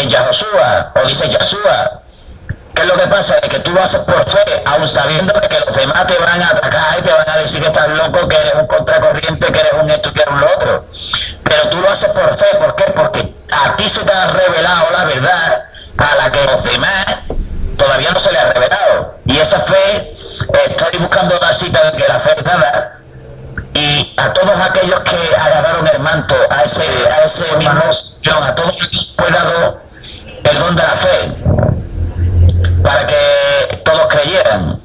Yahoshua o dice Yahshua. ¿Qué es lo que pasa? Es que tú lo haces por fe, aun sabiendo de que los demás te van a atacar y te van a decir que estás loco, que eres un contracorriente, que eres un esto, que eres un lo otro. Pero tú lo haces por fe. ¿Por qué? Porque a ti se te ha revelado la verdad a la que los demás todavía no se le ha revelado. Y esa fe, estoy buscando la cita de que la fe es dada. Y a todos aquellos que agarraron el manto, a ese mismo Dios, a todos fue dado el don de la fe, para que todos creyeran.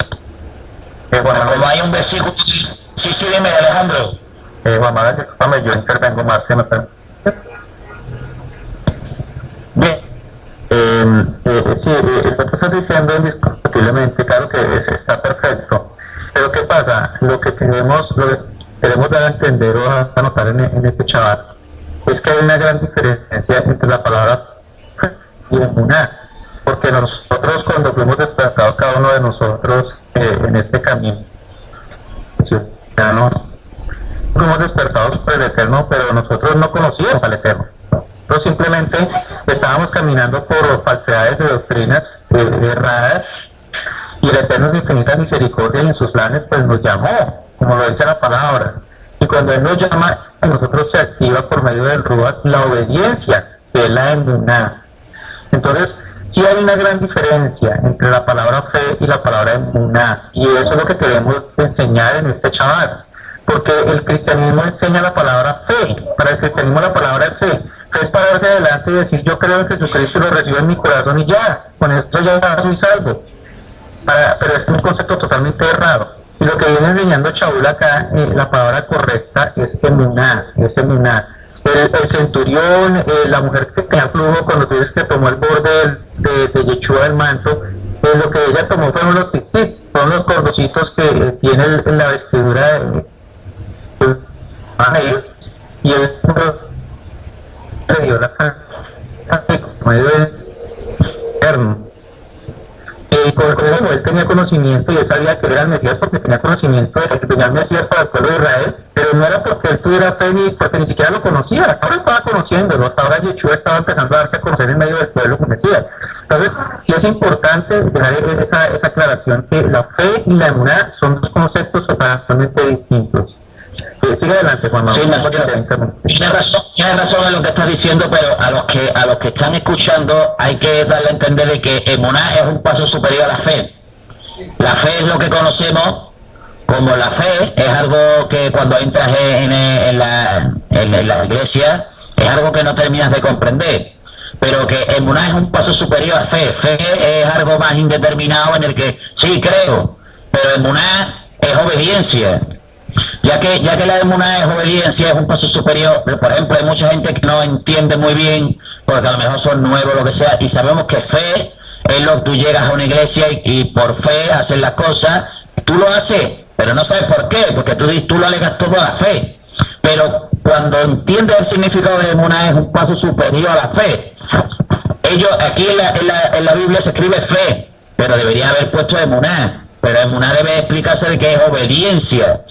Como hay un versículo, sí, dime, Alejandro. Juan Manuel, discúlpame, yo intervengo más que me permite. Bien. Sí, lo que estás diciendo indiscutiblemente, claro que está perfecto, pero ¿qué pasa? Lo que queremos dar a entender o a notar en este chaval es que hay una gran diferencia entre la palabra fe y emuná, porque nosotros cuando fuimos despertados, cada uno de nosotros en este camino, ya no fuimos despertados por el Eterno, pero nosotros no conocíamos al Eterno. Nosotros simplemente estábamos caminando por falsedades de doctrinas erradas, y el Eterno en infinita misericordia y en sus planes pues nos llamó, como lo dice la palabra, y cuando Él nos llama, en nosotros se activa por medio del Ruach la obediencia, que es la emuná. Entonces, sí hay una gran diferencia entre la palabra fe y la palabra emuná, y eso es lo que queremos enseñar en este chaval, porque el cristianismo enseña la palabra fe. Para el cristianismo la palabra es fe. Fe es pararse adelante y decir, yo creo en Jesucristo y lo recibo en mi corazón y ya, con esto ya soy salvo. Pero es un concepto totalmente errado. Y lo que viene enseñando Shaul acá, la palabra correcta es emuná, El centurión, la mujer que tenía flujo, cuando tú dices que tomó el borde de Yeshua del manto, lo que ella tomó fueron los tiquit, son los cordocitos que tiene en la vestidura y él le dio la medio eterno. Y como él tenía conocimiento y él sabía que era el Mesías porque tenía conocimiento de que tenía el Mesías para el pueblo de Israel, pero no era porque él tuviera fe ni porque ni siquiera lo conocía. Ahora estaba conociéndolo, hasta ahora Yeshua estaba empezando a darse a conocer en medio del pueblo como Mesías. Entonces, sí es importante dejar esa aclaración que la fe y la emuná son dos conceptos totalmente distintos. Sigue adelante, Juan Manuel. Sí, tienes razón en lo que estás diciendo, pero a los que están escuchando hay que darle a entender de que emuná es un paso superior a la fe. La fe es lo que conocemos como la fe, es algo que cuando entras en la iglesia es algo que no terminas de comprender, pero que emuná es un paso superior a fe. Fe es algo más indeterminado en el que sí creo, pero emuná es obediencia. Ya que la emuná es obediencia, es un paso superior. Por ejemplo, hay mucha gente que no entiende muy bien, porque a lo mejor son nuevos, lo que sea, y sabemos que fe es lo que tú llegas a una iglesia y por fe haces las cosas, tú lo haces, pero no sabes por qué, porque tú lo alegas todo a la fe. Pero cuando entiendes el significado de emuná es un paso superior a la fe. Aquí en la Biblia se escribe fe, pero debería haber puesto emuná. Pero emuná debe explicarse de que es obediencia.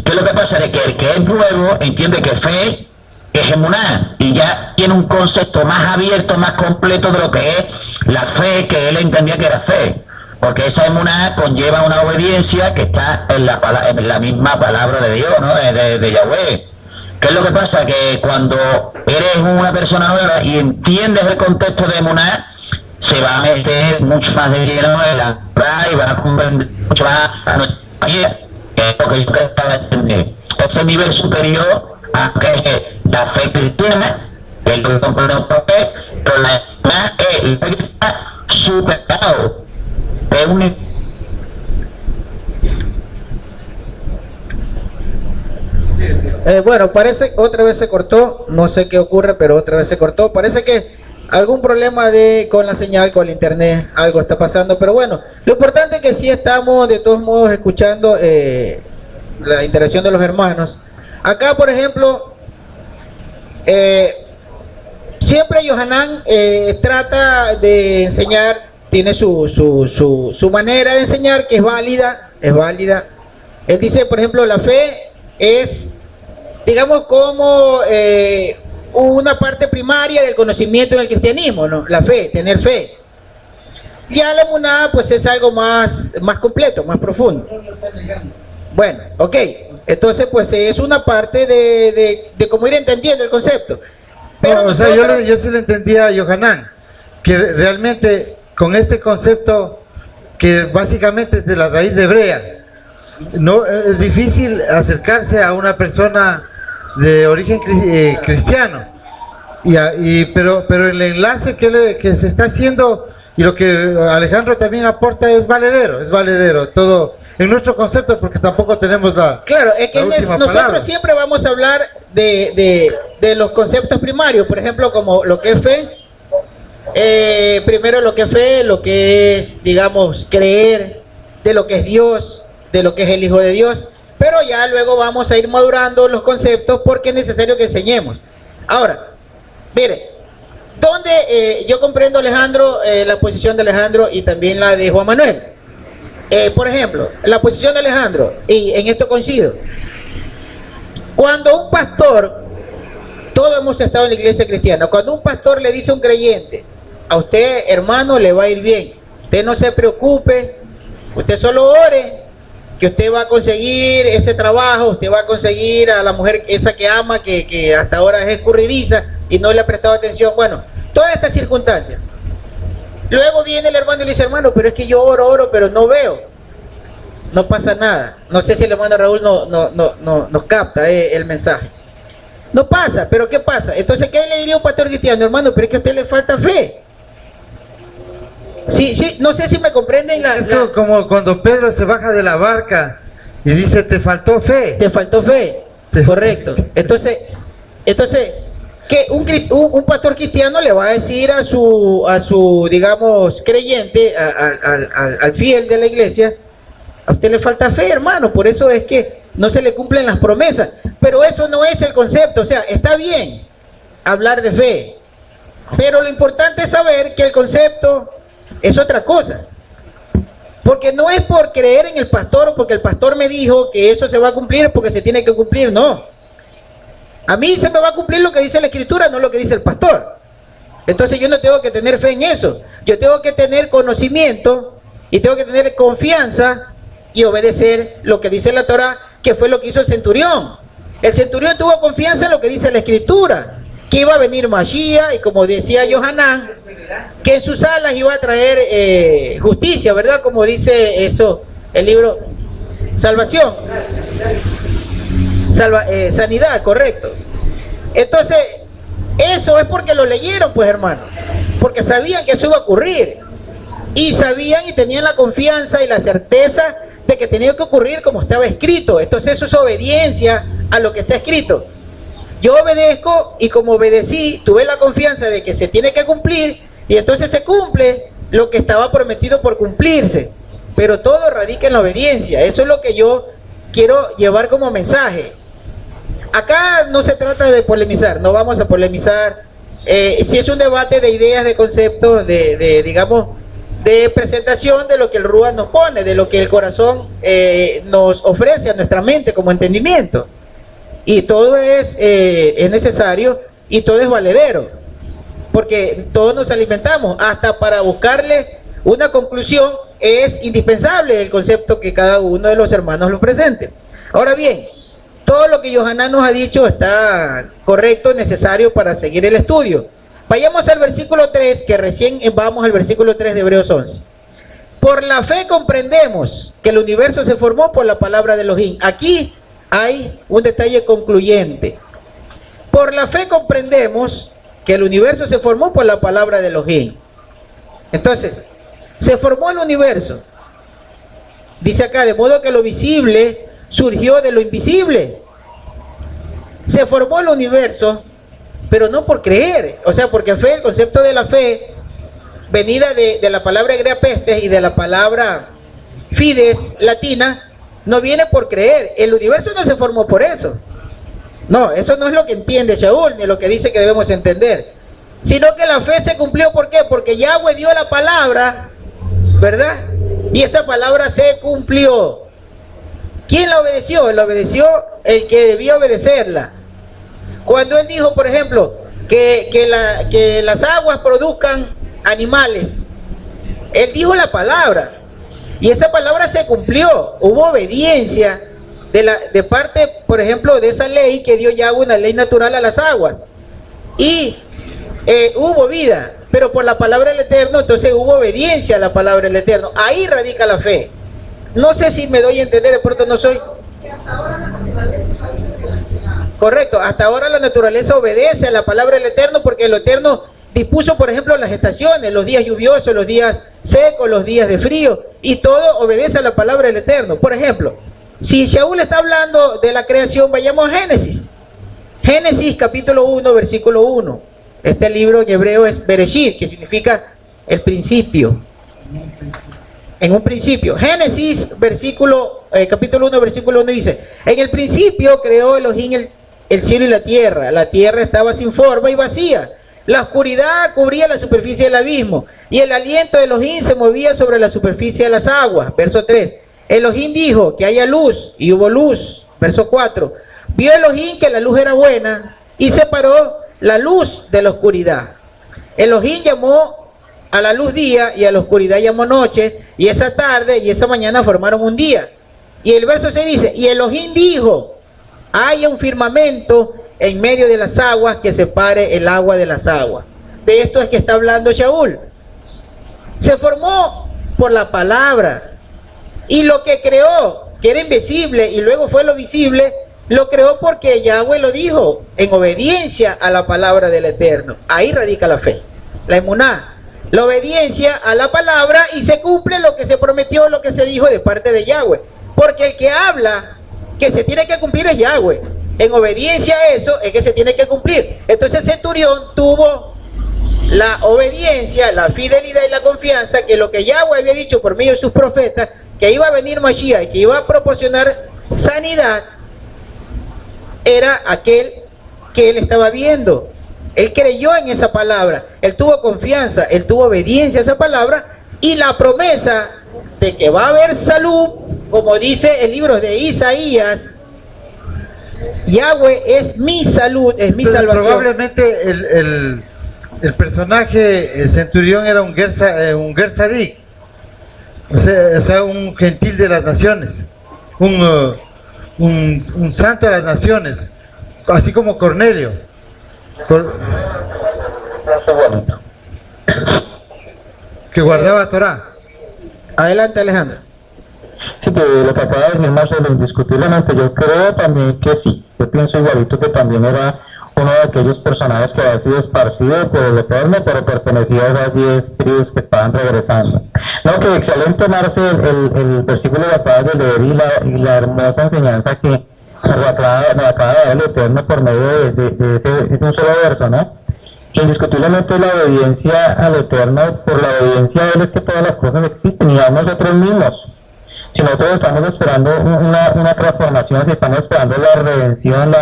¿Qué es lo que pasa? De que el que es nuevo entiende que fe es emuná y ya tiene un concepto más abierto, más completo de lo que es la fe que él entendía que era fe. Porque esa emuná conlleva una obediencia que está en la misma palabra de Dios, ¿no? De Yahweh. ¿Qué es lo que pasa? Que cuando eres una persona nueva y entiendes el contexto de emuná, se va a meter mucho más de lleno en la verdad y van a comprender mucho más a nuestra vida, que es lo que yo estaba entendiendo. Ese nivel superior a que la fe cristiana, que es lo que comprendemos por fe, pero la verdad es la fe que está superado. Es un... Bueno, parece otra vez se cortó, no sé qué ocurre, pero otra vez se cortó. Parece que algún problema con la señal, con el internet, algo está pasando, pero bueno, lo importante es que sí estamos de todos modos escuchando la interacción de los hermanos. Acá, por ejemplo, siempre Yohanan trata de enseñar, tiene su manera de enseñar que es válida. Él dice, por ejemplo, la fe es, digamos, como una parte primaria del conocimiento en el cristianismo, ¿no? La fe, tener fe. Ya la emuná, pues es algo más completo, más profundo. Bueno, ok. Entonces, pues es una parte de cómo ir entendiendo el concepto. Pero no, o sea, yo sí lo entendía a Yohanan, que realmente con este concepto, que básicamente es de la raíz hebrea, no es difícil acercarse a una persona de origen cristiano, pero el enlace que se está haciendo Y lo que Alejandro también aporta es valedero, todo en nuestro concepto, porque tampoco tenemos la Claro, es que la última nosotros palabra. siempre vamos a hablar de los conceptos primarios, por ejemplo, como lo que es fe. Primero lo que es fe, lo que es, digamos, creer, de lo que es Dios, de lo que es el Hijo de Dios, pero ya luego vamos a ir madurando los conceptos porque es necesario que enseñemos. Ahora, mire, donde yo comprendo, Alejandro, la posición de Alejandro y también la de Juan Manuel. Por ejemplo, la posición de Alejandro, y en esto coincido, cuando un pastor, todos hemos estado en la iglesia cristiana, cuando un pastor le dice a un creyente, a usted, hermano, le va a ir bien, usted no se preocupe, usted solo ore, que usted va a conseguir ese trabajo, usted va a conseguir a la mujer esa que ama, que hasta ahora es escurridiza y no le ha prestado atención, bueno, todas estas circunstancias. Luego viene el hermano y le dice, hermano, pero es que yo oro, pero no veo, no pasa nada. No sé si el hermano Raúl nos capta el mensaje. No pasa, pero ¿qué pasa? Entonces, ¿qué le diría a un pastor cristiano? Hermano, pero es que a usted le falta fe. Sí, no sé si me comprenden Es como cuando Pedro se baja de la barca y dice, te faltó fe. Te faltó fe, correcto. Entonces, que un pastor cristiano le va a decir a su digamos, creyente, al fiel de la iglesia, a usted le falta fe, hermano, por eso es que no se le cumplen las promesas. Pero eso no es el concepto, o sea, está bien hablar de fe, pero lo importante es saber que el concepto es otra cosa. Porque no es por creer en el pastor o porque el pastor me dijo que eso se va a cumplir porque se tiene que cumplir, no. A mí se me va a cumplir lo que dice la Escritura, no lo que dice el pastor. Entonces yo no tengo que tener fe en eso. Yo tengo que tener conocimiento y tengo que tener confianza y obedecer lo que dice la Torah, que fue lo que hizo el centurión. El centurión tuvo confianza en lo que dice la Escritura, que iba a venir Mashiach, y como decía Yohanan, que en sus alas iba a traer justicia, ¿verdad? Como dice eso, el libro Salvación. Sanidad, correcto. Entonces, eso es porque lo leyeron, pues, hermano, porque sabían que eso iba a ocurrir, y sabían y tenían la confianza y la certeza de que tenía que ocurrir como estaba escrito. Entonces eso es obediencia a lo que está escrito. Yo obedezco, y como obedecí, tuve la confianza de que se tiene que cumplir, y entonces se cumple lo que estaba prometido por cumplirse. Pero todo radica en la obediencia. Eso es lo que yo quiero llevar como mensaje. Acá no se trata de polemizar, no vamos a polemizar. Si es un debate de ideas, de conceptos, digamos, de presentación de lo que el Rúa nos pone, de lo que el corazón nos ofrece a nuestra mente como entendimiento. Y todo es necesario y todo es valedero, porque todos nos alimentamos, hasta para buscarle una conclusión es indispensable el concepto que cada uno de los hermanos lo presente. Ahora bien, todo lo que Yohanan nos ha dicho está correcto, necesario para seguir el estudio. Vayamos al versículo 3, que recién vamos al versículo 3 de Hebreos 11. Por la fe comprendemos que el universo se formó por la palabra de Elohim. Aquí hay un detalle concluyente. Por la fe comprendemos que el universo se formó por la palabra de Elohim. Entonces, se formó el universo. Dice acá, de modo que lo visible surgió de lo invisible. Se formó el universo, pero no por creer. O sea, porque fe, el concepto de la fe, venida de la palabra griega pestes y de la palabra fides latina, no viene por creer. El universo no se formó por eso. No, eso no es lo que entiende Shaul, ni lo que dice que debemos entender. Sino que la fe se cumplió, ¿por qué? Porque Yahweh dio la palabra, ¿verdad? Y esa palabra se cumplió. ¿Quién la obedeció? La obedeció el que debía obedecerla. Cuando él dijo, por ejemplo, que las aguas produzcan animales, él dijo la palabra, y esa palabra se cumplió. Hubo obediencia de parte, por ejemplo, de esa ley que dio Yahweh, una ley natural a las aguas, y hubo vida, pero por la palabra del Eterno, entonces hubo obediencia a la palabra del Eterno. Ahí radica la fe. No sé si me doy a entender, de pronto no soy... Correcto, hasta ahora la naturaleza obedece a la palabra del Eterno, porque el Eterno dispuso, por ejemplo, las estaciones, los días lluviosos, los días secos, los días de frío, y todo obedece a la palabra del Eterno. Por ejemplo, si Shaul está hablando de la creación, vayamos a Génesis. Génesis capítulo 1, versículo 1. Este libro en hebreo es Bereshit, que significa el principio. En un principio. Génesis capítulo 1, versículo 1 dice: en el principio creó Elohim el cielo y la tierra estaba sin forma y vacía. La oscuridad cubría la superficie del abismo, y el aliento de Elohim se movía sobre la superficie de las aguas. Verso 3. Elohim dijo que haya luz, y hubo luz. Verso 4. Vio Elohim que la luz era buena, y separó la luz de la oscuridad. Elohim llamó a la luz día, y a la oscuridad llamó noche, y esa tarde y esa mañana formaron un día. Y el verso 6 dice: y Elohim dijo, haya un firmamento en medio de las aguas que separe el agua de las aguas. De esto es que está hablando Shaul. Se formó por la palabra, y lo que creó, que era invisible y luego fue lo visible, lo creó porque Yahweh lo dijo, en obediencia a la palabra del Eterno. Ahí radica la fe, la emuná, la obediencia a la palabra, y se cumple lo que se prometió, lo que se dijo de parte de Yahweh, porque el que habla que se tiene que cumplir es Yahweh. En obediencia a eso es que se tiene que cumplir. Entonces Centurión tuvo la obediencia, la fidelidad y la confianza que lo que Yahweh había dicho por medio de sus profetas, que iba a venir Mashiach y que iba a proporcionar sanidad, era aquel que él estaba viendo. Él creyó en esa palabra, él tuvo confianza, él tuvo obediencia a esa palabra, y la promesa de que va a haber salud, como dice el libro de Isaías: Yahweh es mi salud, es mi salvación. Probablemente el personaje, el centurión, era un Gersadik, o sea, un gentil de las naciones, un santo de las naciones, así como Cornelio. Que guardaba Torah. Adelante, Alejandro. Sí, que lo que acaba de decir Marcelo, indiscutiblemente, yo creo también que sí. Yo pienso igualito que también era uno de aquellos personajes que había sido esparcido por el Eterno, pero pertenecía a esas 10 tribus que estaban regresando. No, que excelente, Marcelo, el versículo que acabas de leer y la hermosa enseñanza que nos acaba de dar el Eterno por medio de un solo verso, ¿no? Que indiscutiblemente la obediencia al Eterno, por la obediencia a Él es que todas las cosas existen, y a nosotros mismos. Si nosotros estamos esperando una transformación, si estamos esperando la redención,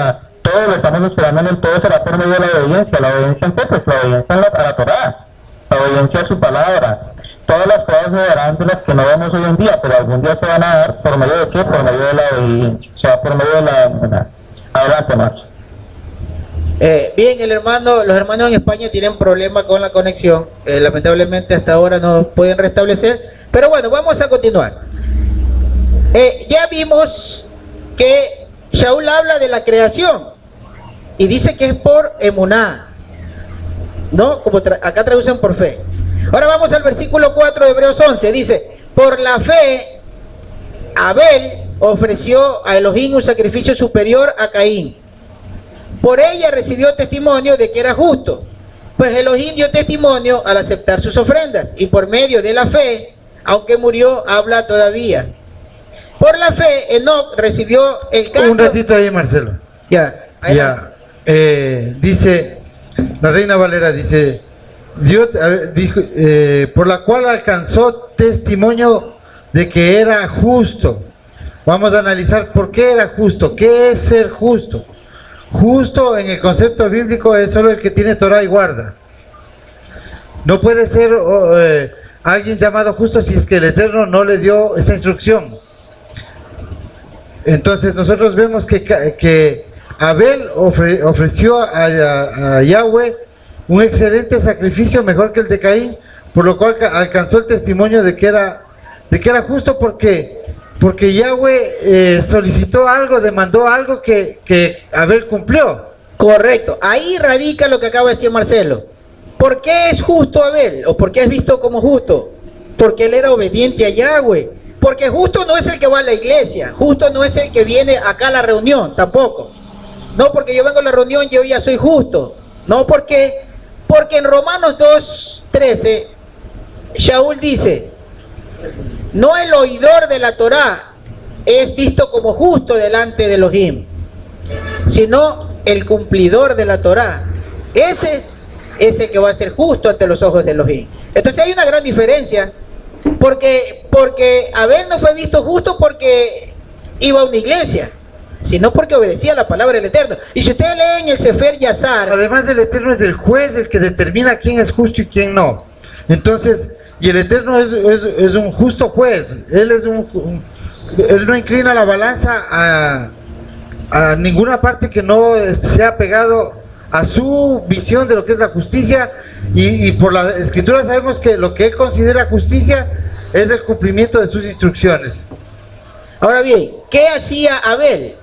todo lo estamos esperando en Él, todo será por medio de la obediencia. ¿La obediencia en qué? Pues la obediencia a la Torah, la obediencia a su palabra. Todas las cosas se darán de las que no vemos hoy en día, pero algún día se van a dar. ¿Por medio de qué? Por medio de la obediencia, o sea, por medio de la... Adelante, Max. Bien, los hermanos en España tienen problemas con la conexión, lamentablemente hasta ahora no pueden restablecer, pero bueno, vamos a continuar. Ya vimos que Shaul habla de la creación y dice que es por emuná, ¿no? Como acá traducen por fe. Ahora vamos al versículo 4 de Hebreos 11, dice: por la fe Abel ofreció a Elohim un sacrificio superior a Caín. Por ella recibió testimonio de que era justo, pues Elohim dio testimonio al aceptar sus ofrendas, y por medio de la fe, aunque murió, habla todavía. Por la fe, Enoc recibió el canto... Un ratito ahí, Marcelo. Ya. Dice, la Reina Valera dice, Dios, dijo, por la cual alcanzó testimonio de que era justo. Vamos a analizar por qué era justo, qué es ser justo. Justo en el concepto bíblico es solo el que tiene Torah y guarda. No puede ser alguien llamado justo si es que el Eterno no le dio esa instrucción. Entonces nosotros vemos que Abel ofreció a Yahweh un excelente sacrificio, mejor que el de Caín, por lo cual alcanzó el testimonio de que era justo, porque Yahweh solicitó algo, demandó algo que Abel cumplió. Correcto, ahí radica lo que acaba de decir Marcelo. ¿Por qué es justo Abel? ¿O por qué es visto como justo? Porque él era obediente a Yahweh. Porque justo no es el que va a la iglesia, justo no es el que viene acá a la reunión, tampoco. No porque yo vengo a la reunión yo ya soy justo. No porque Porque en Romanos 2:13, Shaul dice, no el oidor de la Torá es visto como justo delante de Elohim, sino el cumplidor de la Torá. Ese es el que va a ser justo ante los ojos de Elohim. Entonces hay una gran diferencia, porque Abel no fue visto justo porque iba a una iglesia, sino porque obedecía la palabra del Eterno. Y si ustedes leen el Sefer Yazar, además del Eterno es el juez el que determina quién es justo y quién no. Entonces, y el Eterno es un justo juez. Él él no inclina la balanza a ninguna parte que no sea pegado a su visión de lo que es la justicia, y por la escritura sabemos que lo que él considera justicia es el cumplimiento de sus instrucciones. ahora bien, ¿qué hacía Abel?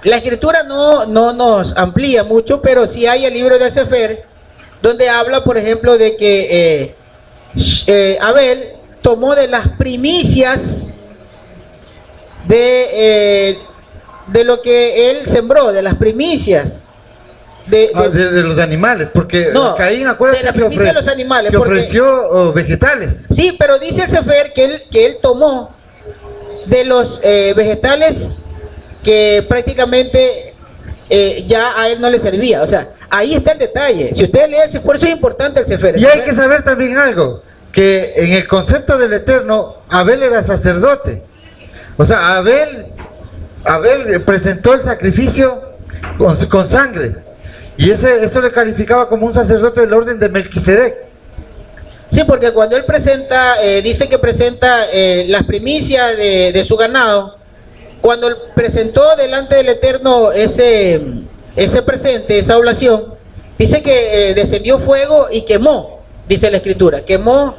La escritura no nos amplía mucho, pero sí hay el libro de Sefer, donde habla, por ejemplo, de que Abel tomó de las primicias de lo que él sembró, de las primicias de los animales, porque no, Caín, acuérdate, de la primicia de los animales, que porque ofreció vegetales. sí, pero dice el Sefer que él tomó de los vegetales que prácticamente ya a él no le servía. O sea, ahí está el detalle. Si ustedes leen, por eso es importante el Sefer. Y hay que saber también algo, que en el concepto del Eterno, Abel era sacerdote. O sea, Abel presentó el sacrificio con sangre, y eso le calificaba como un sacerdote del orden de Melquisedec. Sí, porque cuando él presenta, dice que presenta las primicias de su ganado, cuando él presentó delante del Eterno ese presente, esa oblación, dice que descendió fuego y quemó, dice la escritura, quemó,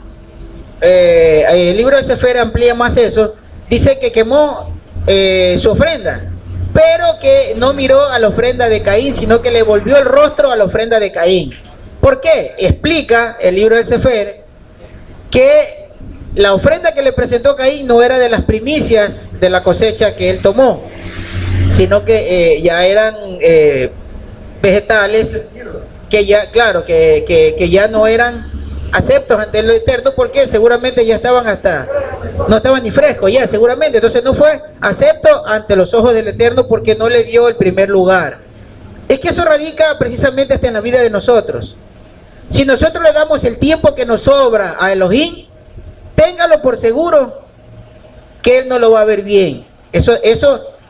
el libro de Sefer amplía más eso, dice que quemó su ofrenda, pero que no miró a la ofrenda de Caín, sino que le volvió el rostro a la ofrenda de Caín. ¿Por qué? Explica el libro de Sefer que la ofrenda que le presentó Caín no era de las primicias de la cosecha que él tomó, sino que ya eran vegetales que ya, claro, que ya no eran aceptos ante el Eterno, porque seguramente ya estaban no estaban ni frescos ya, seguramente. Entonces no fue acepto ante los ojos del Eterno porque no le dio el primer lugar. Es que eso radica precisamente hasta en la vida de nosotros. Si nosotros le damos el tiempo que nos sobra a Elohim, téngalo por seguro que Él no lo va a ver bien.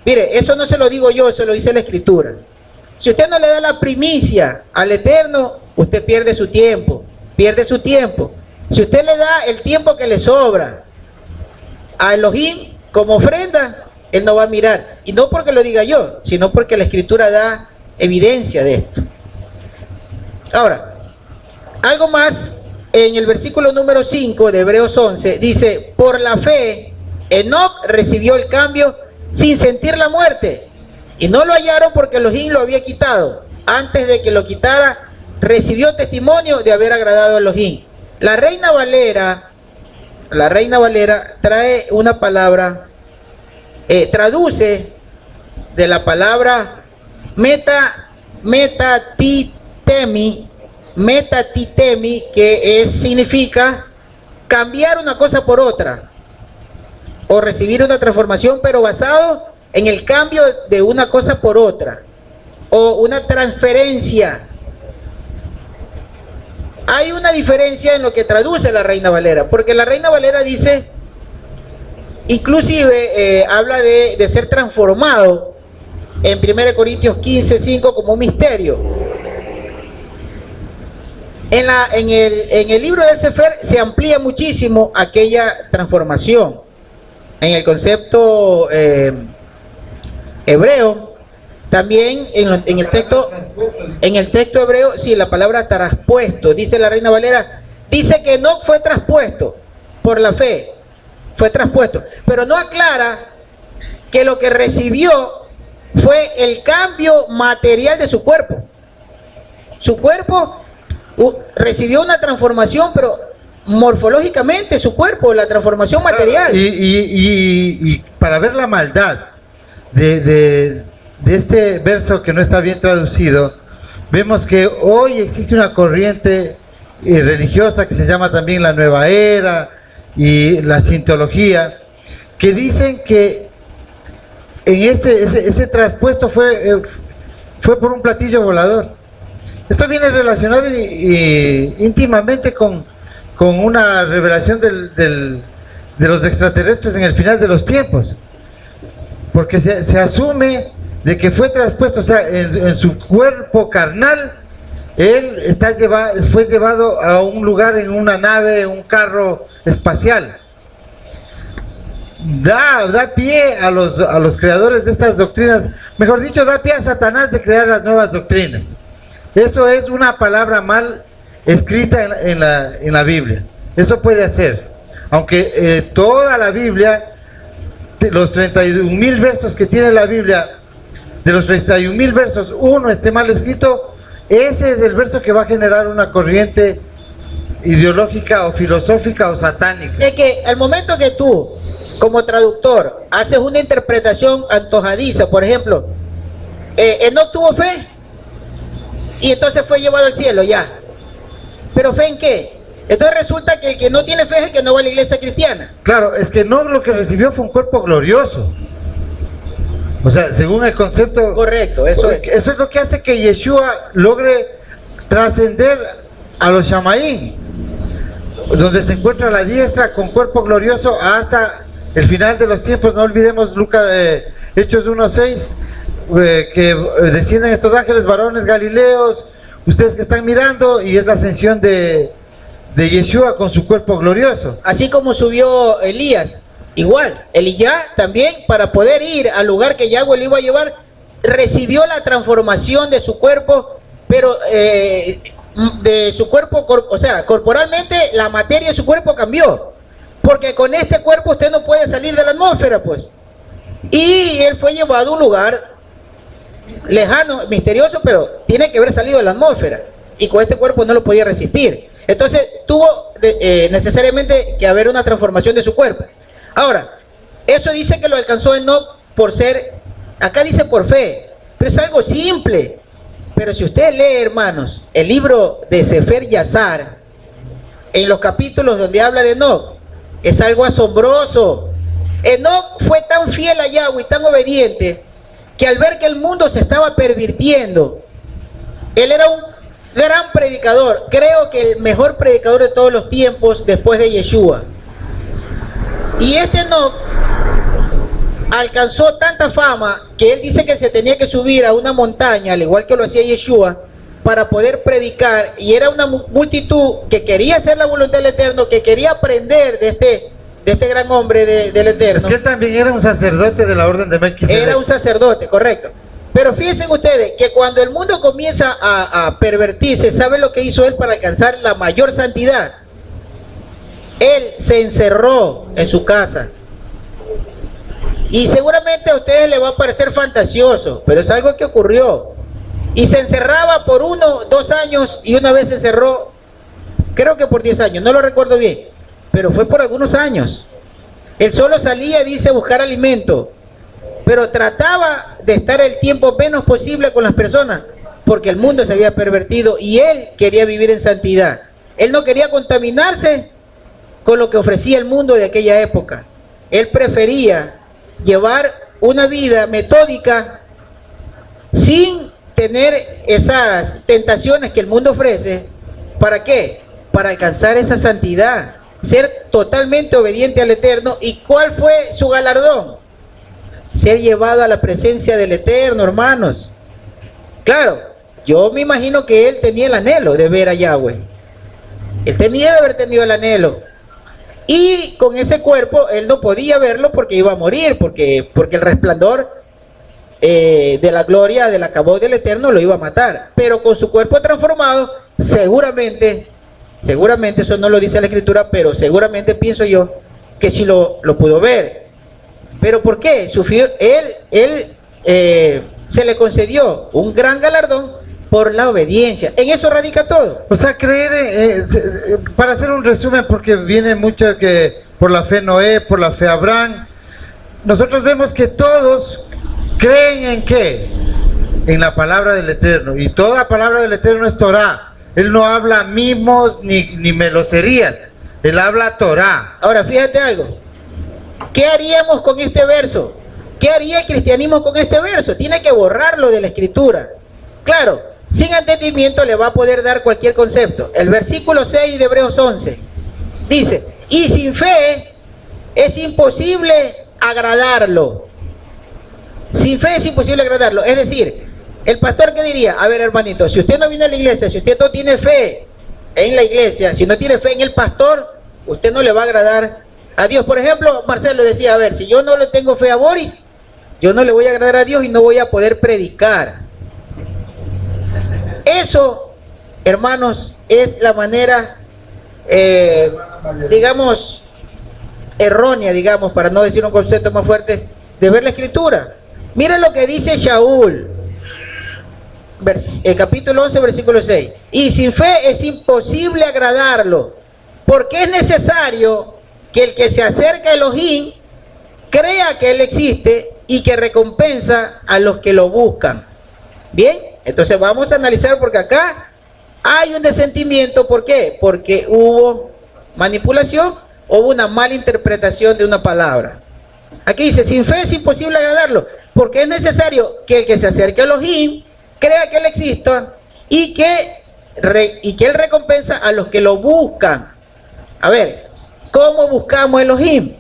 Mire, eso no se lo digo yo, eso lo dice la Escritura. Si usted no le da la primicia al Eterno, usted pierde su tiempo, Si usted le da el tiempo que le sobra a Elohim como ofrenda, Él no va a mirar. Y no porque lo diga yo, sino porque la Escritura da evidencia de esto. Ahora, algo más, en el versículo número 5 de Hebreos 11, dice, por la fe, Enoc recibió el cambio sin sentir la muerte, y no lo hallaron porque Elohim lo había quitado. Antes de que lo quitara, recibió testimonio de haber agradado a Elohim. La Reina Valera trae una palabra, traduce de la palabra metatitemi, que significa cambiar una cosa por otra, o recibir una transformación, pero basado en el cambio de una cosa por otra, o una transferencia. Hay una diferencia en lo que traduce la Reina Valera, porque la Reina Valera dice, inclusive habla de ser transformado en 1 Corintios 15:5 como un misterio. En el libro de Sefer se amplía muchísimo aquella transformación. En el concepto hebreo, también en el texto hebreo, sí, la palabra traspuesto, dice la Reina Valera, dice que no fue traspuesto por la fe, fue traspuesto, pero no aclara que lo que recibió fue el cambio material de su cuerpo. Su cuerpo recibió una transformación, pero morfológicamente su cuerpo, la transformación material. Y para ver la maldad de este verso que no está bien traducido, Vemos que hoy existe una corriente religiosa que se llama también la Nueva Era y la Cientología, que dicen que en ese traspuesto fue por un platillo volador. Esto viene relacionado íntimamente con una revelación de los extraterrestres en el final de los tiempos, porque se asume de que fue traspuesto, o sea, en su cuerpo carnal, él fue llevado a un lugar en una nave, un carro espacial. Da pie a los creadores de estas doctrinas, mejor dicho, da pie a Satanás de crear las nuevas doctrinas. Eso es una palabra mal escrita en la Biblia. Eso puede hacer, aunque toda la Biblia, los 31,000 versos que tiene la Biblia, de los 31,000 versos, uno esté mal escrito, ese es el verso que va a generar una corriente ideológica o filosófica o satánica. Es que al momento que tú, como traductor, haces una interpretación antojadiza, por ejemplo, Enoc tuvo fe y entonces fue llevado al cielo, ya. ¿Pero fe en qué? Entonces resulta que el que no tiene fe es el que no va a la iglesia cristiana. Claro, es que Enoc lo que recibió fue un cuerpo glorioso. O sea, según el concepto... Correcto, eso es. Eso es lo que hace que Yeshua logre trascender a los Shamaín, donde se encuentra a la diestra con cuerpo glorioso hasta el final de los tiempos. No olvidemos Hechos 1:6, que descienden estos ángeles varones galileos, ustedes que están mirando, y es la ascensión de Yeshua con su cuerpo glorioso. Así como subió Elías. Igual, Elías también, para poder ir al lugar que Yahweh le iba a llevar, recibió la transformación de su cuerpo, pero de su cuerpo, o sea, corporalmente la materia de su cuerpo cambió, porque con este cuerpo usted no puede salir de la atmósfera, pues. Y él fue llevado a un lugar lejano, misterioso, pero tiene que haber salido de la atmósfera, y con este cuerpo no lo podía resistir. Entonces tuvo necesariamente que haber una transformación de su cuerpo. Ahora, eso dice que lo alcanzó Enoc por ser, acá dice por fe, pero es algo simple. Pero si usted lee, hermanos, el libro de Sefer Yazar, en los capítulos donde habla de Enoc, es algo asombroso. Enoc fue tan fiel a Yahweh y tan obediente, que al ver que el mundo se estaba pervirtiendo, él era un gran predicador, creo que el mejor predicador de todos los tiempos después de Yeshua. Y este Enoc alcanzó tanta fama que él dice que se tenía que subir a una montaña, al igual que lo hacía Yeshua, para poder predicar, y era una multitud que quería hacer la voluntad del Eterno, que quería aprender de este gran hombre del Eterno. Es que él también era un sacerdote de la orden de Melquisedec. Era un sacerdote, correcto. Pero fíjense ustedes que cuando el mundo comienza a pervertirse, ¿sabe lo que hizo él para alcanzar la mayor santidad? Él se encerró en su casa. Y seguramente a ustedes les va a parecer fantasioso, pero es algo que ocurrió. Y se encerraba por 1, 2 años, y una vez se encerró, creo que por 10 años, no lo recuerdo bien, pero fue por algunos años. Él solo salía, dice, a buscar alimento, pero trataba de estar el tiempo menos posible con las personas, porque el mundo se había pervertido y él quería vivir en santidad. Él no quería contaminarse con lo que ofrecía el mundo de aquella época. Él prefería llevar una vida metódica sin tener esas tentaciones que el mundo ofrece. ¿Para qué? Para alcanzar esa santidad, ser totalmente obediente al Eterno. ¿Y cuál fue su galardón? Ser llevado a la presencia del Eterno, hermanos. Claro, yo me imagino que él tenía el anhelo de ver a Yahweh. Él tenía de haber tenido el anhelo. Y con ese cuerpo él no podía verlo porque iba a morir, porque el resplandor de la gloria del acabó del Eterno lo iba a matar. Pero con su cuerpo transformado, seguramente, eso no lo dice la Escritura, pero seguramente pienso yo que sí lo pudo ver. ¿Pero por qué? Él se le concedió un gran galardón por la obediencia. En eso radica todo. O sea, creer, para hacer un resumen, porque viene mucho que por la fe Noé, por la fe Abraham, nosotros vemos que todos creen en ¿qué? en la palabra del Eterno. Y toda palabra del Eterno es Torah. Él no habla mimos ni meloserías. Él habla Torah. Ahora, fíjate algo. ¿Qué haríamos con este verso? ¿Qué haría el cristianismo con este verso? Tiene que borrarlo de la escritura. Claro, sin entendimiento le va a poder dar cualquier concepto. El versículo 6 de Hebreos 11 dice, y sin fe es imposible agradarlo. Sin fe es imposible agradarlo. Es decir, el pastor, ¿qué diría? A ver, hermanito, si usted no viene a la iglesia, si usted no tiene fe en la iglesia, si no tiene fe en el pastor, usted no le va a agradar a Dios. Por ejemplo, Marcelo decía, a ver, si yo no le tengo fe a Boris, yo no le voy a agradar a Dios y no voy a poder predicar. Eso, hermanos, es la manera, digamos, errónea, digamos, para no decir un concepto más fuerte, de ver la escritura. Miren lo que dice Shaul, capítulo 11, versículo 6. Y sin fe es imposible agradarlo, porque es necesario que el que se acerca a Elohim crea que Él existe y que recompensa a los que lo buscan. Bien, entonces vamos a analizar, porque acá hay un desentimiento. ¿Por qué? Porque hubo manipulación, hubo una mala interpretación de una palabra. Aquí dice, sin fe es imposible agradarlo, porque es necesario que el que se acerque a Elohim crea que Él exista y que Él recompensa a los que lo buscan. A ver, ¿cómo buscamos Elohim?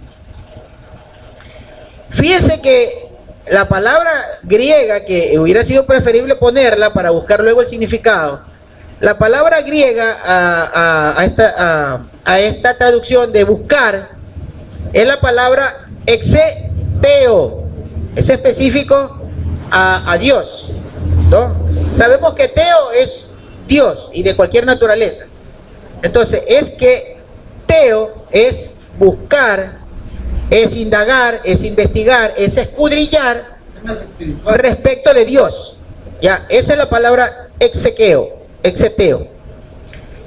Fíjense que la palabra griega, que hubiera sido preferible ponerla para buscar luego el significado, la palabra griega a esta traducción de buscar es la palabra exeteo. Es específico a Dios, ¿no? Sabemos que teo es Dios y de cualquier naturaleza. Entonces es que teo es buscar, es indagar, es investigar, es escudriñar respecto de Dios. Ya, esa es la palabra exeteo.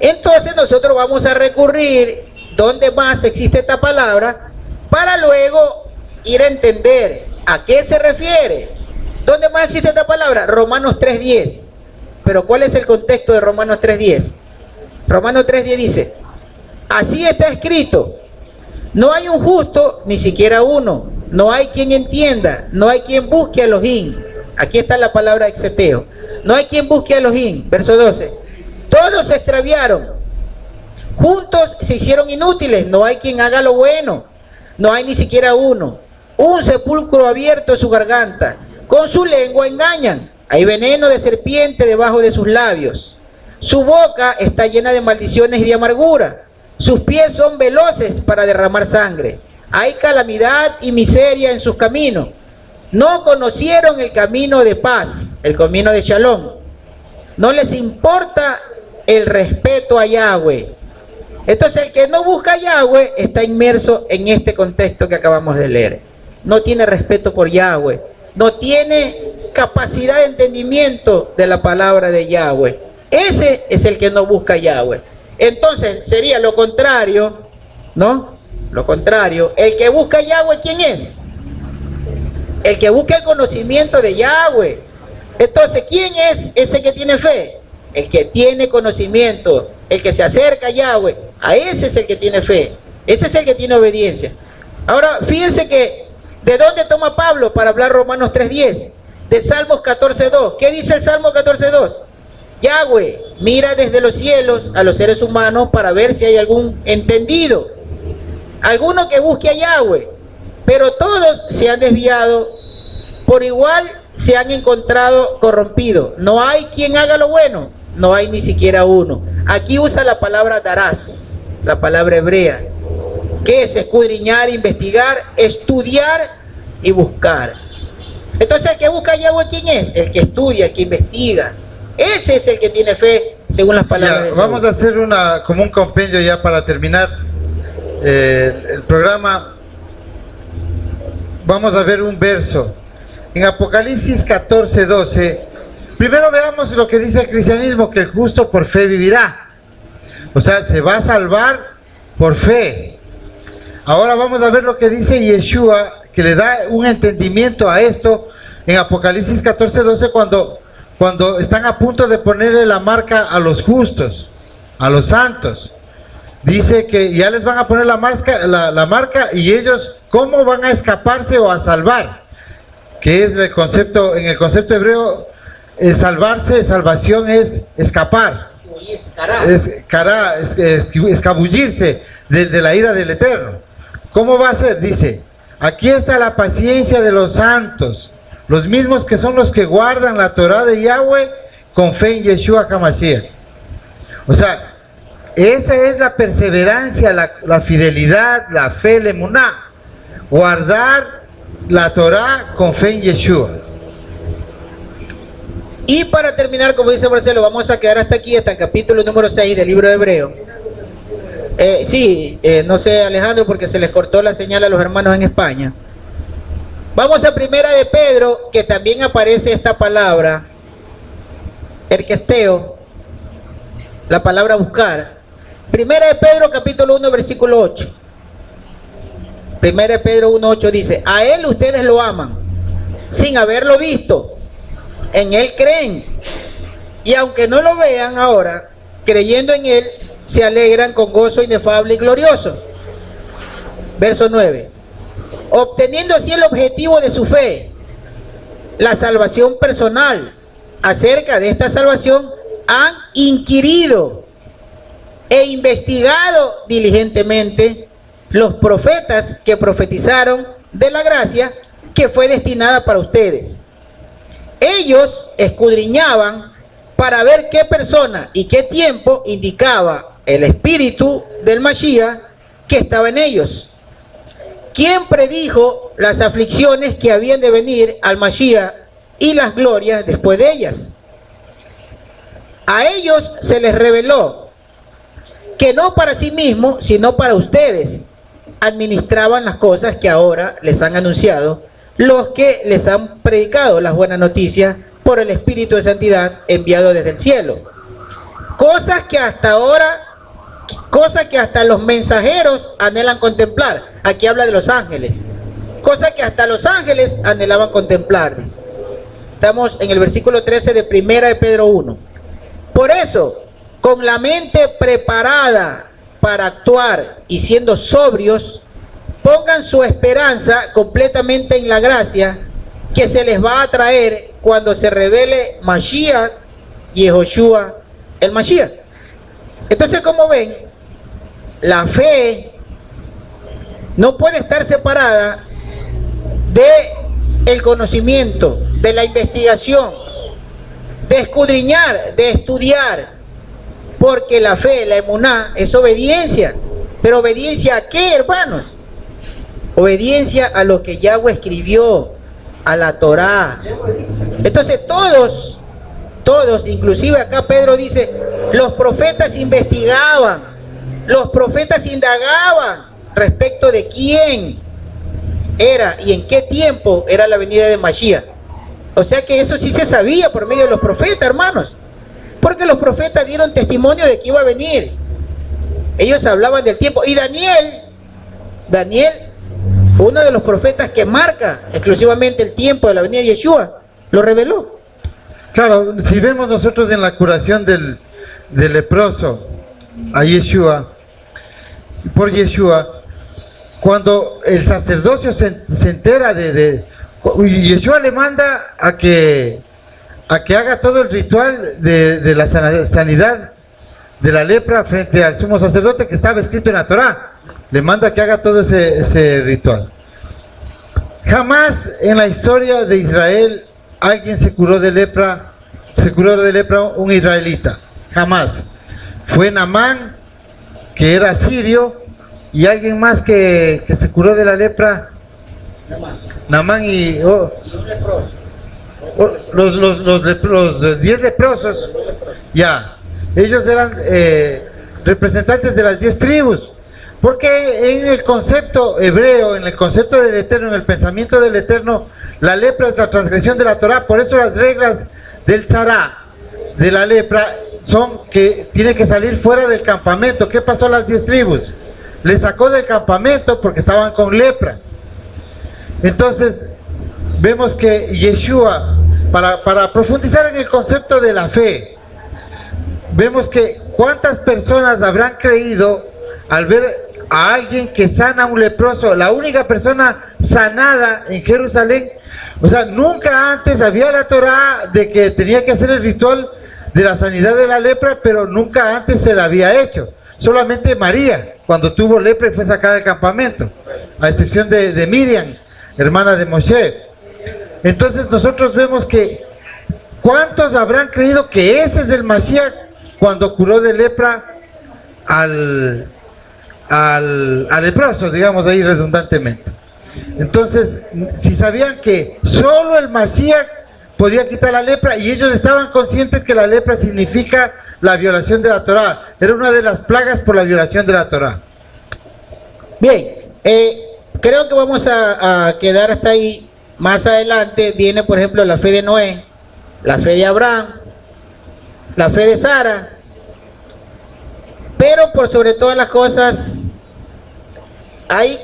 Entonces nosotros vamos a recurrir donde más existe esta palabra para luego ir a entender a qué se refiere. ¿Dónde más existe esta palabra? Romanos 3:10. Pero ¿cuál es el contexto de Romanos 3:10? Romanos 3:10 dice, así está escrito, no hay un justo, ni siquiera uno, no hay quien entienda, no hay quien busque a Elohim. Aquí está la palabra exeteo. No hay quien busque a Elohim. Verso 12. Todos se extraviaron, juntos se hicieron inútiles, no hay quien haga lo bueno, no hay ni siquiera uno. Un sepulcro abierto en su garganta, con su lengua engañan, hay veneno de serpiente debajo de sus labios. Su boca está llena de maldiciones y de amargura, sus pies son veloces para derramar sangre, hay calamidad y miseria en sus caminos. No conocieron el camino de paz, el camino de Shalom. No les importa el respeto a Yahweh. Entonces el que no busca a Yahweh está inmerso en este contexto que acabamos de leer. No tiene respeto por Yahweh, no tiene capacidad de entendimiento de la palabra de Yahweh. Ese es el que no busca a Yahweh. Entonces sería lo contrario, ¿no? Lo contrario. El que busca a Yahweh, ¿quién es? El que busca el conocimiento de Yahweh. Entonces, ¿quién es ese que tiene fe? El que tiene conocimiento, el que se acerca a Yahweh. A ese es el que tiene fe, ese es el que tiene obediencia. Ahora, fíjense que, ¿de dónde toma Pablo para hablar Romanos 3:10? De Salmos 14:2. ¿Qué dice el Salmo 14:2? Yahweh mira desde los cielos a los seres humanos para ver si hay algún entendido, alguno que busque a Yahweh, pero todos se han desviado, por igual se han encontrado corrompidos. No hay quien haga lo bueno, no hay ni siquiera uno. Aquí usa la palabra darás, la palabra hebrea, que es escudriñar, investigar, estudiar y buscar. Entonces el que busca a Yahweh, ¿quién es? El que estudia, el que investiga. Ese es el que tiene fe, según las palabras de Jesús. Vamos a hacer como un compendio ya para terminar el programa. Vamos a ver un verso en Apocalipsis 14:12. Primero veamos lo que dice el cristianismo, que el justo por fe vivirá. O sea, se va a salvar por fe. Ahora vamos a ver lo que dice Yeshua, que le da un entendimiento a esto en Apocalipsis 14:12, cuando cuando están a punto de ponerle la marca a los justos, a los santos. Dice que ya les van a poner la marca y ellos, ¿cómo van a escaparse o a salvar? Que es el concepto, en el concepto hebreo, salvarse, salvación es escapar, escabullirse de la ira del Eterno. ¿Cómo va a ser? Dice, aquí está la paciencia de los santos, los mismos que son los que guardan la Torah de Yahweh con fe en Yeshua HaMashiach. O sea, esa es la perseverancia, la fidelidad, la fe, la emuná, guardar la Torah con fe en Yeshua. Y para terminar, como dice Marcelo, vamos a quedar hasta aquí, hasta el capítulo número 6 del libro de Hebreo. No sé, Alejandro, porque se les cortó la señal a los hermanos en España. Vamos a Primera de Pedro, que también aparece esta palabra, erquesteo, la palabra buscar. Primera de Pedro, capítulo 1, versículo 8. Primera de Pedro 1:8 dice, a él ustedes lo aman, sin haberlo visto, en él creen, y aunque no lo vean ahora, creyendo en él, se alegran con gozo inefable y glorioso. Verso 9, obteniendo así el objetivo de su fe, la salvación personal. Acerca de esta salvación han inquirido e investigado diligentemente los profetas que profetizaron de la gracia que fue destinada para ustedes. Ellos escudriñaban para ver qué persona y qué tiempo indicaba el espíritu del Mashiach que estaba en ellos. ¿Quién predijo las aflicciones que habían de venir al Mashiach y las glorias después de ellas? A ellos se les reveló que no para sí mismos, sino para ustedes, administraban las cosas que ahora les han anunciado los que les han predicado las buenas noticias por el Espíritu de Santidad enviado desde el cielo. Cosas que hasta los mensajeros anhelan contemplar. Aquí habla de los ángeles. Cosas que hasta los ángeles anhelaban contemplar. Dice. Estamos en el versículo 13 de Primera de Pedro 1. Por eso, con la mente preparada para actuar y siendo sobrios, pongan su esperanza completamente en la gracia que se les va a traer cuando se revele Mashiach y Yehoshua el Mashiach. Entonces, como ven, la fe no puede estar separada de el conocimiento, de la investigación, de escudriñar, de estudiar, porque la fe, la emuná, es obediencia. ¿Pero obediencia a qué, hermanos? Obediencia a lo que Yahweh escribió, a la Torá. Entonces todos, inclusive acá Pedro dice, los profetas investigaban, los profetas indagaban respecto de quién era y en qué tiempo era la venida de Mashiach. O sea que eso sí se sabía por medio de los profetas, hermanos, porque los profetas dieron testimonio de que iba a venir. Ellos hablaban del tiempo. Y Daniel, uno de los profetas que marca exclusivamente el tiempo de la venida de Yeshua, lo reveló. Claro, si vemos nosotros en la curación del leproso a Yeshua, por Yeshua, cuando el sacerdocio se entera Yeshua le manda a que haga todo el ritual de la sanidad de la lepra frente al sumo sacerdote que estaba escrito en la Torá. Le manda que haga todo ese ritual. Jamás en la historia de Israel alguien se curó de lepra un israelita. Jamás. Fue Naamán, que era sirio, y alguien más que se curó de la lepra. Naamán y los 10 leprosos. Ya. Ellos eran representantes de las 10 tribus. Porque en el concepto hebreo, en el concepto del Eterno, en el pensamiento del Eterno, la lepra es la transgresión de la Torá. Por eso las reglas del Zará, de la lepra, son que tiene que salir fuera del campamento. ¿Qué pasó a las 10 tribus? Les sacó del campamento porque estaban con lepra. Entonces, vemos que Yeshua para profundizar en el concepto de la fe, vemos que cuántas personas habrán creído al ver a alguien que sana a un leproso, la única persona sanada en Jerusalén. O sea, nunca antes había la Torá de que tenía que hacer el ritual de la sanidad de la lepra, pero nunca antes se la había hecho. Solamente María, cuando tuvo lepra y fue sacada del campamento, a excepción de Miriam, hermana de Moshe. Entonces nosotros vemos que ¿cuántos habrán creído que ese es el Mashiach cuando curó de lepra al leproso, digamos ahí redundantemente? Entonces, si sabían que solo el Mashiach podía quitar la lepra, y ellos estaban conscientes que la lepra significa la violación de la Torá, era una de las plagas por la violación de la Torá. Bien, creo que vamos a quedar hasta ahí. Más adelante viene, por ejemplo, la fe de Noé, la fe de Abraham, la fe de Sara, pero por sobre todas las cosas hay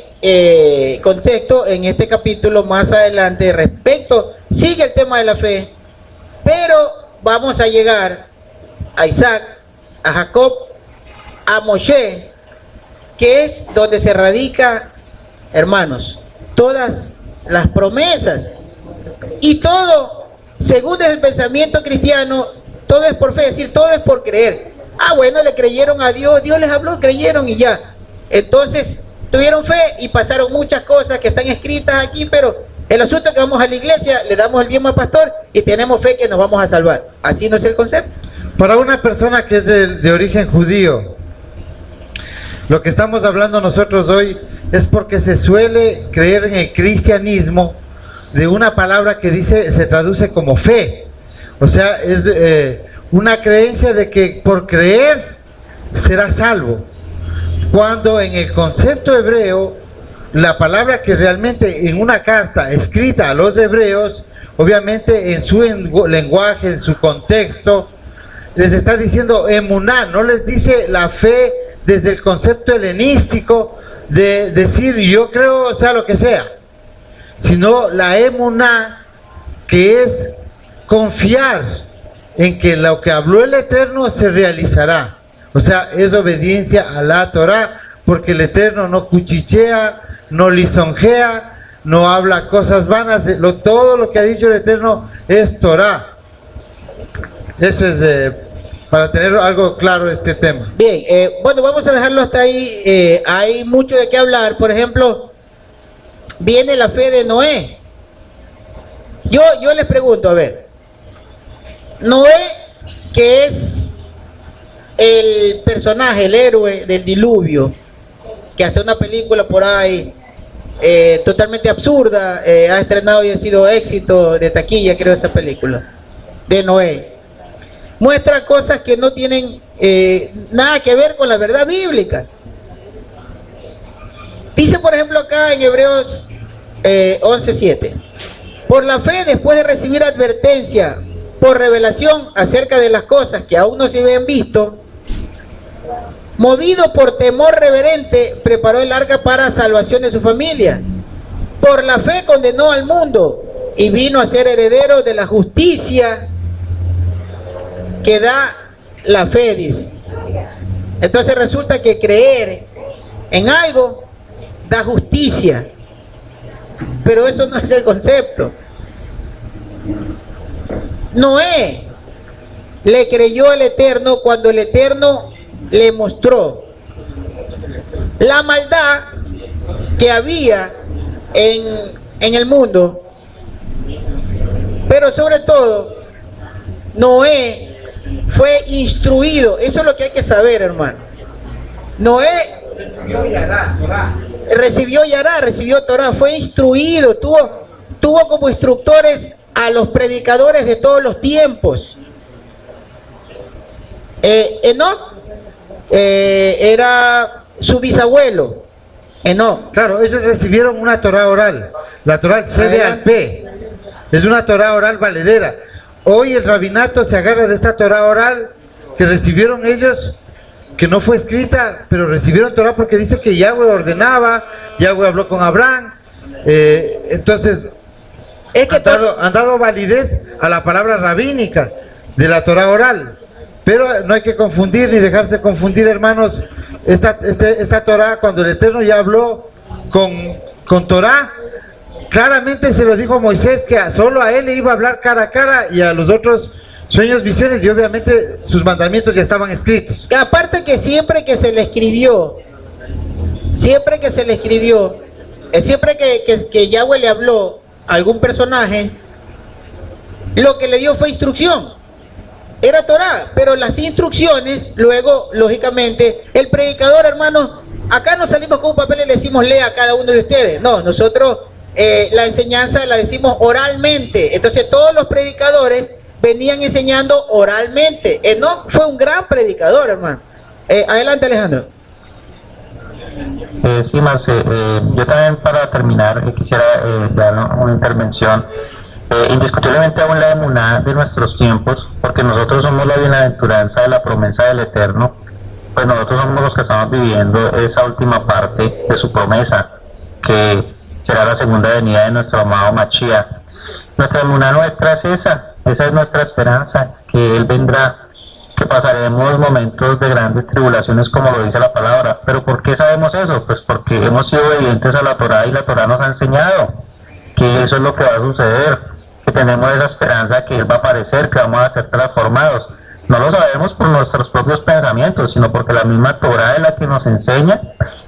contexto en este capítulo más adelante respecto, sigue el tema de la fe, pero vamos a llegar a Isaac, a Jacob, a Moshe, que es donde se radica, hermanos, todas las promesas, y todo, según el pensamiento cristiano, todo es por fe, es decir, todo es por creer. Ah, bueno, le creyeron a Dios, Dios les habló, creyeron y ya. Entonces, tuvieron fe y pasaron muchas cosas que están escritas aquí, pero el asunto es que vamos a la iglesia, le damos el diezmo al pastor y tenemos fe que nos vamos a salvar. Así no es el concepto. Para una persona que es de origen judío, lo que estamos hablando nosotros hoy es porque se suele creer en el cristianismo de una palabra que se traduce como fe. O sea, es una creencia de que por creer será salvo, cuando en el concepto hebreo, la palabra que realmente en una carta escrita a los hebreos, obviamente en su lenguaje, en su contexto, les está diciendo emuná, no les dice la fe desde el concepto helenístico de decir yo creo sea lo que sea, sino la emuná, que es confiar en que lo que habló el Eterno se realizará. O sea, es obediencia a la Torá, porque el Eterno no cuchichea, no lisonjea, no habla cosas vanas, todo lo que ha dicho el Eterno es Torá. Eso es para tener algo claro de este tema. Bien, bueno, vamos a dejarlo hasta ahí. Hay mucho de qué hablar. Por ejemplo, viene la fe de Noé. Yo les pregunto, a ver, Noé, que es el personaje, el héroe del diluvio, que hasta una película por ahí totalmente absurda ha estrenado y ha sido éxito de taquilla, creo, esa película de Noé, muestra cosas que no tienen nada que ver con la verdad bíblica. Dice, por ejemplo, acá en Hebreos 11:7, por la fe, después de recibir advertencia por revelación acerca de las cosas que aún no se habían visto, movido por temor reverente, preparó el arca para salvación de su familia. Por la fe condenó al mundo y vino a ser heredero de la justicia que da la fe, dice. Entonces resulta que creer en algo da justicia, pero eso no es el concepto. Noé le creyó al Eterno cuando el Eterno le mostró la maldad que había en el mundo, pero sobre todo Noé fue instruido. Eso es lo que hay que saber, hermano. Noé recibió Torá, fue instruido, tuvo como instructores a los predicadores de todos los tiempos. Enoc era su bisabuelo, Enoc. Claro, ellos recibieron una Torá oral, la Torá C al P, es una Torá oral valedera. Hoy el rabinato se agarra de esta Torá oral que recibieron ellos, que no fue escrita, pero recibieron Torá porque dice que Yahweh ordenaba, Yahweh habló con Abraham. Entonces, Es que han dado validez a la palabra rabínica de la Torah oral. Pero no hay que confundir ni dejarse confundir, hermanos. Esta Torah, cuando el Eterno ya habló con Torah, claramente se lo dijo a Moisés que solo a él le iba a hablar cara a cara, y a los otros sueños, visiones, y obviamente sus mandamientos ya estaban escritos. Aparte que siempre que se le escribió, siempre que Yahweh le habló a algún personaje, lo que le dio fue instrucción. Era Torah, pero las instrucciones, luego, lógicamente, el predicador, hermanos, acá no salimos con un papel y le decimos lea a cada uno de ustedes. No, nosotros la enseñanza la decimos oralmente. Entonces todos los predicadores venían enseñando oralmente. Enoc fue un gran predicador, hermano. Adelante, Alejandro. Sí, Marce, yo también, para terminar, quisiera dar una intervención. Indiscutiblemente aún la emuná de nuestros tiempos, porque nosotros somos la bienaventuranza de la promesa del Eterno, pues nosotros somos los que estamos viviendo esa última parte de su promesa, que será la segunda venida de nuestro amado Mashiach. Nuestra emuná nuestra es esa es nuestra esperanza, que Él vendrá, que pasaremos momentos de grandes tribulaciones, como lo dice la palabra. ¿Pero por qué sabemos eso? Pues porque hemos sido obedientes a la Torah, y la Torah nos ha enseñado que eso es lo que va a suceder, que tenemos esa esperanza que Él va a aparecer, que vamos a ser transformados. No lo sabemos por nuestros propios pensamientos, sino porque la misma Torah es la que nos enseña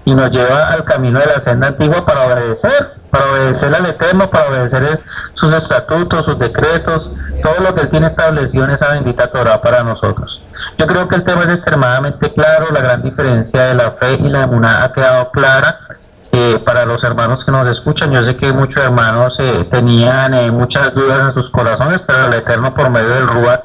y nos lleva al camino de la senda antigua para obedecer al Eterno, para obedecer sus estatutos, sus decretos, todo lo que Él tiene establecido en esa bendita Torah para nosotros. Yo creo que el tema es extremadamente claro, la gran diferencia de la fe y la emuná ha quedado clara. Para los hermanos que nos escuchan, yo sé que muchos hermanos tenían muchas dudas en sus corazones, pero el Eterno, por medio del Ruach,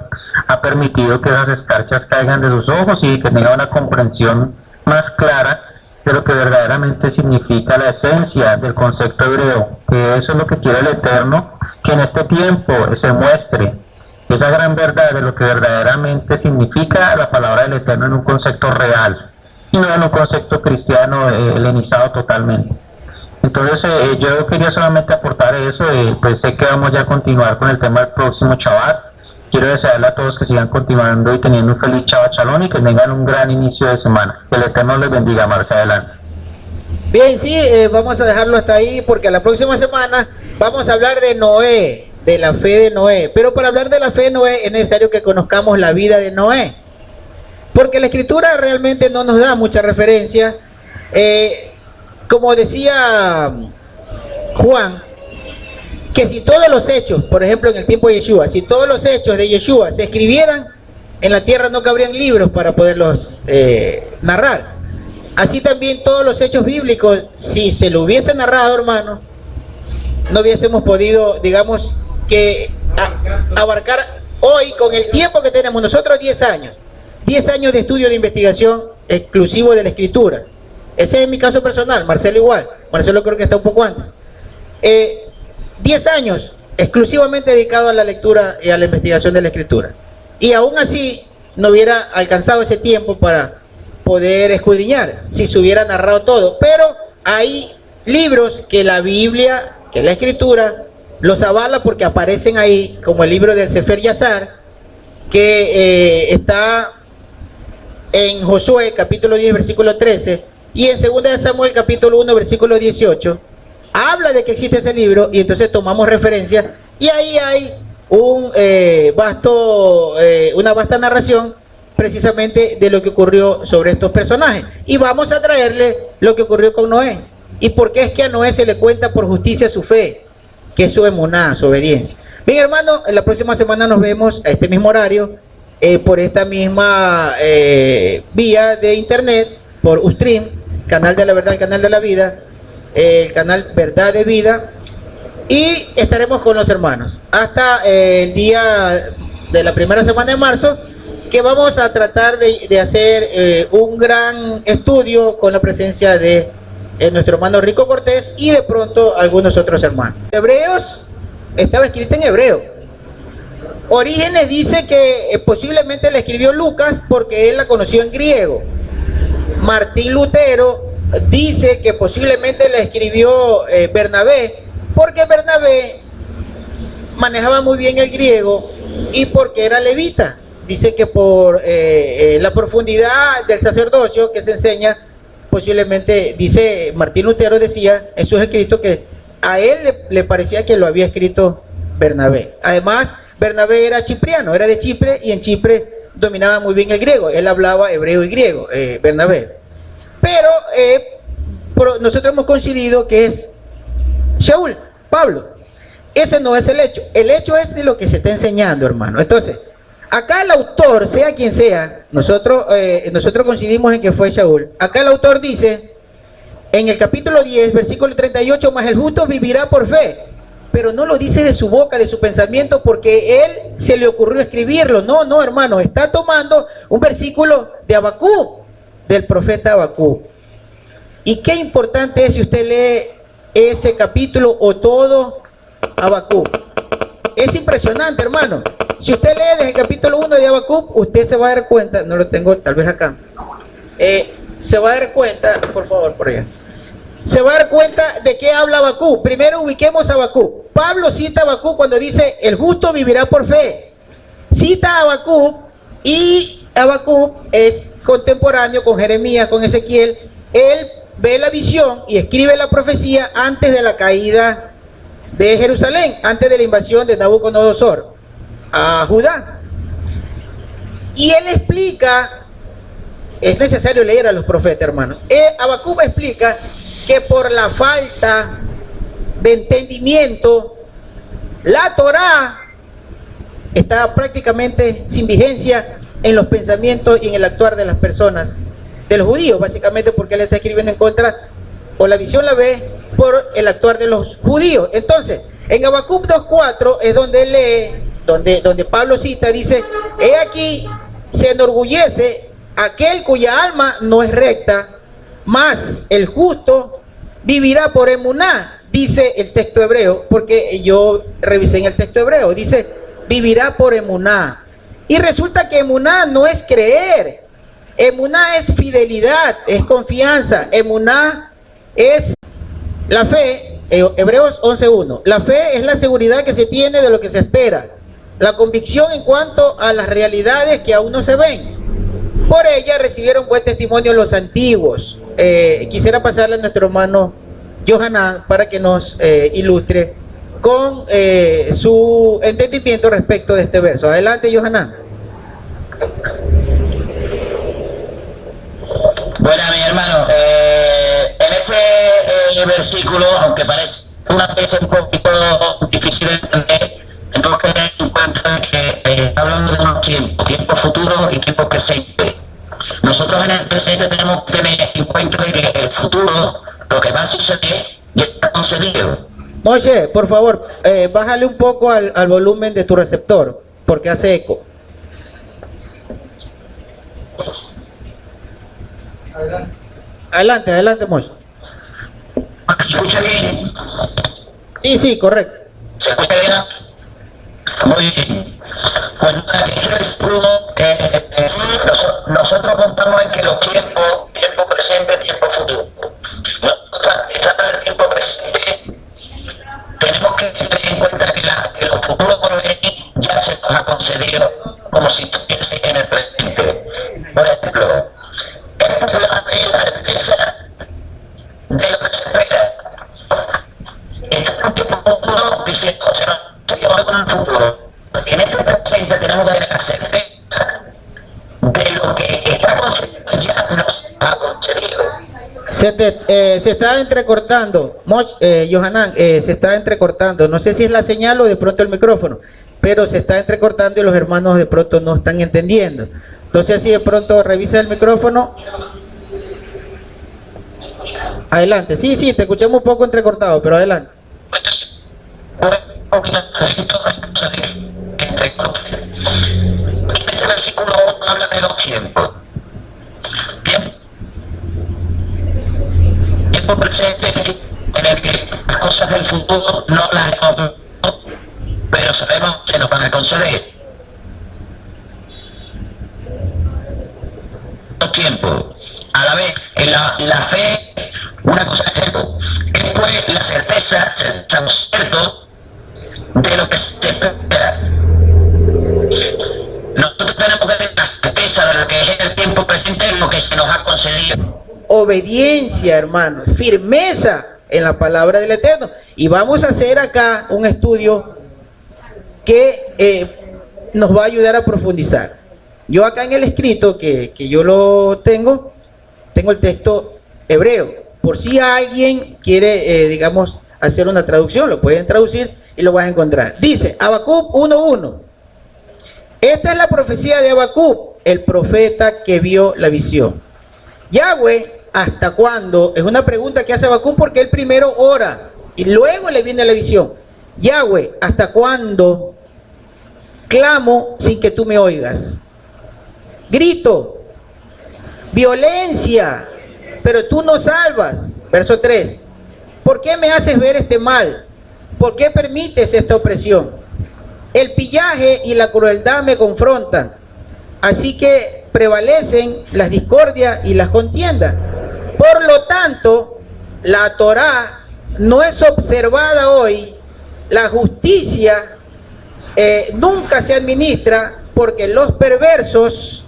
ha permitido que esas escarchas caigan de sus ojos y que tengan una comprensión más clara de lo que verdaderamente significa la esencia del concepto hebreo, que eso es lo que quiere el Eterno, que en este tiempo se muestre esa gran verdad de lo que verdaderamente significa la palabra del Eterno en un concepto real, y no en un concepto cristiano helenizado totalmente. Entonces yo quería solamente aportar eso. Pues sé que vamos ya a continuar con el tema del próximo Shabbat. Quiero desearle a todos que sigan continuando y teniendo un feliz Shabbat Shalom, y que tengan un gran inicio de semana. Que el Eterno les bendiga. Más adelante. Bien, sí, vamos a dejarlo hasta ahí, porque la próxima semana vamos a hablar de Noé, de la fe de Noé. Pero para hablar de la fe de Noé es necesario que conozcamos la vida de Noé, porque la Escritura realmente no nos da mucha referencia. Como decía Juan, que si todos los hechos, por ejemplo en el tiempo de Yeshua, si todos los hechos de Yeshua se escribieran, en la tierra no cabrían libros para poderlos narrar. Así también todos los hechos bíblicos, si se lo hubiese narrado, hermano, no hubiésemos podido, digamos, que abarcar hoy, con el tiempo que tenemos nosotros, 10 años de estudio, de investigación exclusivo de la Escritura. Ese es mi caso personal. Marcelo igual, Marcelo creo que está un poco antes. 10 años exclusivamente dedicado a la lectura y a la investigación de la Escritura, y aún así no hubiera alcanzado ese tiempo para poder escudriñar si se hubiera narrado todo. Pero hay libros que la Biblia, que la Escritura los avala, porque aparecen ahí, como el libro del Sefer Yazar, que está en Josué capítulo 10 versículo 13, y en 2 de Samuel capítulo 1 versículo 18 habla de que existe ese libro, y entonces tomamos referencia, y ahí hay una vasta narración precisamente de lo que ocurrió sobre estos personajes. Y vamos a traerle lo que ocurrió con Noé, y por qué es que a Noé se le cuenta por justicia su fe, que es su emuná, su obediencia. Bien, hermano, en la próxima semana nos vemos a este mismo horario, por esta misma vía de internet, por Ustream, canal de la verdad, el canal de la vida, el canal Verdad de Vida, y estaremos con los hermanos hasta el día de la primera semana de marzo, que vamos a tratar de hacer un gran estudio con la presencia de nuestro hermano Rico Cortés y de pronto algunos otros hermanos. Hebreos estaba escrito en hebreo. Orígenes dice que posiblemente la escribió Lucas porque él la conoció en griego. Martín Lutero dice que posiblemente la escribió Bernabé, porque Bernabé manejaba muy bien el griego y porque era levita. Dice que por la profundidad del sacerdocio que se enseña, posiblemente, dice Martín Lutero, decía en sus escritos que a él le parecía que lo había escrito Bernabé. Además, Bernabé era chipriano, era de Chipre, y en Chipre dominaba muy bien el griego. Él hablaba hebreo y griego, Bernabé. Pero nosotros hemos coincidido que es Shaul, Pablo. Ese no es el hecho. El hecho es de lo que se está enseñando, hermano. Entonces, acá el autor, sea quien sea, nosotros coincidimos en que fue Shaul. Acá el autor dice, en el capítulo 10, versículo 38, mas el justo vivirá por fe. Pero no lo dice de su boca, de su pensamiento, porque él se le ocurrió escribirlo. No, no, hermano, está tomando un versículo de Habacuc, del profeta Habacuc. Y qué importante es si usted lee ese capítulo o todo Habacuc. Es impresionante, hermano. Si usted lee desde el capítulo 1 de Habacuc, usted se va a dar cuenta, no lo tengo tal vez acá, se va a dar cuenta, por favor, por allá. Se va a dar cuenta de qué habla Habacuc. Primero ubiquemos a Habacuc. Pablo cita a Habacuc cuando dice, el justo vivirá por fe. Cita a Habacuc, y Habacuc es contemporáneo con Jeremías, con Ezequiel. Él ve la visión y escribe la profecía antes de la caída de Jerusalén, antes de la invasión de Nabucodonosor a Judá. Y él explica, es necesario leer a los profetas, hermanos. Habacuc explica que por la falta de entendimiento, la Torá está prácticamente sin vigencia en los pensamientos y en el actuar de las personas, de los judíos, básicamente porque él está escribiendo en contra, o la visión la ve por el actuar de los judíos. Entonces, en Habacuc 2.4 es donde él lee, donde Pablo cita, dice, he aquí, se enorgullece aquel cuya alma no es recta, mas el justo vivirá por emuná, dice el texto hebreo, porque yo revisé en el texto hebreo, dice, vivirá por emuná. Y resulta que emuná no es creer, emuná es fidelidad, es confianza, emuná es la fe. Hebreos 11.1, la fe es la seguridad que se tiene de lo que se espera, la convicción en cuanto a las realidades que aún no se ven. Por ella recibieron buen testimonio los antiguos. Quisiera pasarle a nuestro hermano Johanan para que nos ilustre con su entendimiento respecto de este verso. Adelante, Johanan. Bueno, mi hermano, en este versículo, aunque parece una vez un poquito difícil de entender, tenemos que tener en cuenta que hablando de unos tiempo futuro y tiempo presente. Nosotros en el presente tenemos que tener en cuenta de que el futuro, lo que va a suceder, ya está concedido. Moshe, por favor, bájale un poco al volumen de tu receptor, porque hace eco. Adelante, Moshe. ¿Se escucha bien? Sí, correcto. ¿Se escucha bien? Muy bien. Pues nada, dicho esto, nosotros contamos en que los tiempo presente, tiempo futuro. Estando en el tiempo presente, tenemos que tener en cuenta que los futuros por venir ya se nos ha concedido como si estuviese en el presente. Por ejemplo, es popular la certeza de lo que se espera. Está en un tiempo futuro diciendo, o sea, se lleva con el futuro. En este presente tenemos que tener la certeza de lo que está concedido ya nos ha concedido. Se está entrecortando, Johanan, se está entrecortando. No sé si es la señal o de pronto el micrófono, pero se está entrecortando y los hermanos de pronto no están entendiendo. Entonces, así de pronto revisa el micrófono. Adelante. Sí, te escuchamos un poco entrecortado, pero adelante. Este versículo habla de dos tiempos. Tiempo presente en el que las cosas del futuro no las hemos visto, pero sabemos que se nos van a conceder. Dos tiempos. A la vez, en la fe, una cosa es esto. Es pues la certeza, estamos ciertos de lo que se espera. Nosotros tenemos que tener la certeza de lo que es el tiempo presente y lo que se nos ha concedido. Obediencia, hermanos, firmeza en la palabra del Eterno. Y vamos a hacer acá un estudio que nos va a ayudar a profundizar. Yo acá en el escrito, que yo lo tengo el texto hebreo. Por si alguien quiere, digamos, hacer una traducción, lo pueden traducir y lo vas a encontrar. Dice, Habacuc 1:1. Esta es la profecía de Habacuc, el profeta que vio la visión. Yahweh, ¿hasta cuándo? Es una pregunta que hace Habacuc porque él primero ora y luego le viene la visión. Yahweh, ¿hasta cuándo clamo sin que tú me oigas? Grito, violencia, pero tú no salvas. Verso 3. ¿Por qué me haces ver este mal? ¿Por qué permites esta opresión? El pillaje y la crueldad me confrontan, así que prevalecen las discordias y las contiendas. Por lo tanto, la Torá no es observada hoy, la justicia nunca se administra, porque los perversos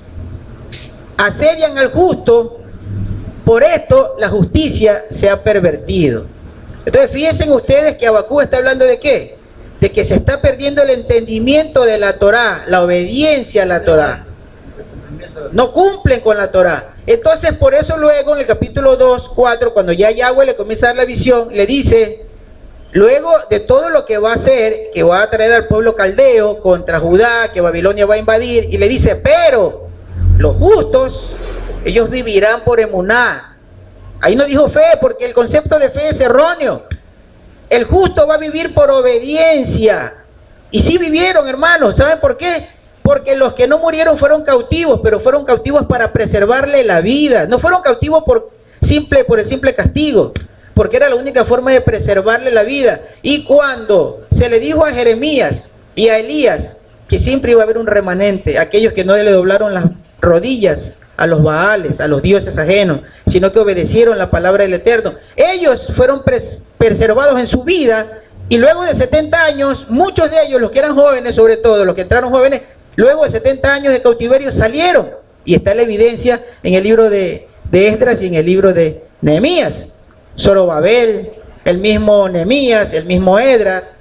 asedian al justo, por esto la justicia se ha pervertido. Entonces fíjense ustedes que Habacuc está hablando de ¿qué? De que se está perdiendo el entendimiento de la Torá, la obediencia a la Torá. No cumplen con la Torá. Entonces por eso luego en el capítulo 2:4, cuando ya Yahweh le comienza a dar la visión, le dice, luego de todo lo que va a hacer, que va a traer al pueblo caldeo contra Judá, que Babilonia va a invadir, y le dice, pero los justos, ellos vivirán por emuná. Ahí no dijo fe, porque el concepto de fe es erróneo. El justo va a vivir por obediencia. Y sí vivieron, hermanos. ¿Saben por qué? Porque los que no murieron fueron cautivos, pero fueron cautivos para preservarle la vida. No fueron cautivos por el simple castigo, porque era la única forma de preservarle la vida. Y cuando se le dijo a Jeremías y a Elías que siempre iba a haber un remanente, aquellos que no le doblaron las rodillas a los Baales, a los dioses ajenos, sino que obedecieron la palabra del Eterno, ellos fueron preservados en su vida, y luego de 70 años, muchos de ellos, los que eran jóvenes, sobre todo los que entraron jóvenes, luego de 70 años de cautiverio salieron, y está la evidencia en el libro de Esdras y en el libro de Nehemías. Zorobabel, el mismo Nehemías, el mismo Esdras,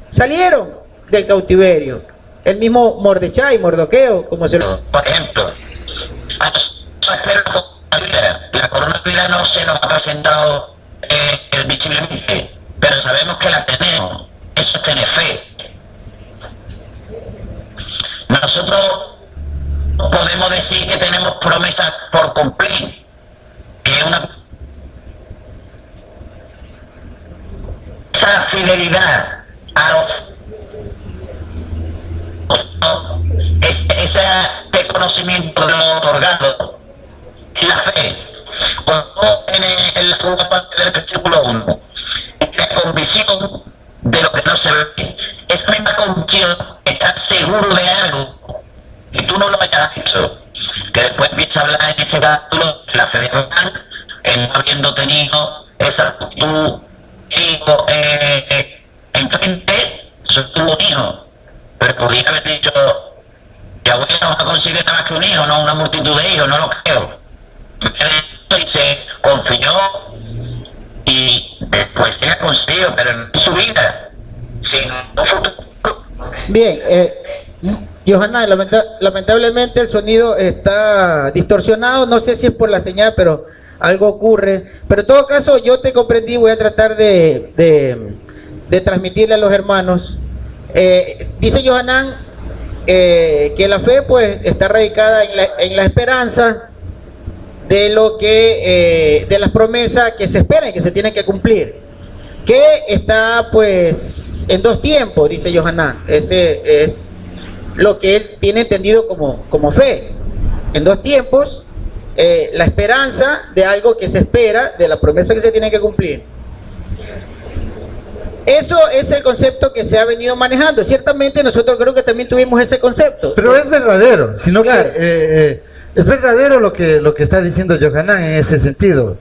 salieron del cautiverio. El mismo Mordoqueo, como se lo... Por ejemplo, la corona de vida no se nos ha presentado visiblemente, pero sabemos que la tenemos. Eso es tener fe. Nosotros podemos decir que tenemos promesas por cumplir, que esa fidelidad a los ese conocimiento de lo otorgado, la fe, en la segunda parte del versículo 1, la convicción de lo que no se ve, esa misma convicción, estar seguro de algo, y tú no lo hayas hecho, que después empieza a hablar en ese capítulo de la fe de Abraham, no habiendo tenido esa actitud, enfrente, tuvo un hijo, pero podría haber dicho, ya voy a conseguir nada más que un hijo, no una multitud de hijos, no lo creo. Y se confió y después se ha conseguido, pero en su vida, sin un futuro. Bien, Yohanan, lamentablemente el sonido está distorsionado, no sé si es por la señal, pero algo ocurre. Pero en todo caso, yo te comprendí, voy a tratar de transmitirle a los hermanos. Dice Yohanan que la fe pues está radicada en la esperanza de lo que de las promesas que se esperan y que se tienen que cumplir, que está pues en dos tiempos, dice Yohanan. Ese es lo que él tiene entendido como fe, en dos tiempos, la esperanza de algo que se espera, de la promesa que se tiene que cumplir. Eso es el concepto que se ha venido manejando. Ciertamente nosotros creo que también tuvimos ese concepto. Pero es verdadero, sino claro, que es verdadero lo que está diciendo Yohanan en ese sentido.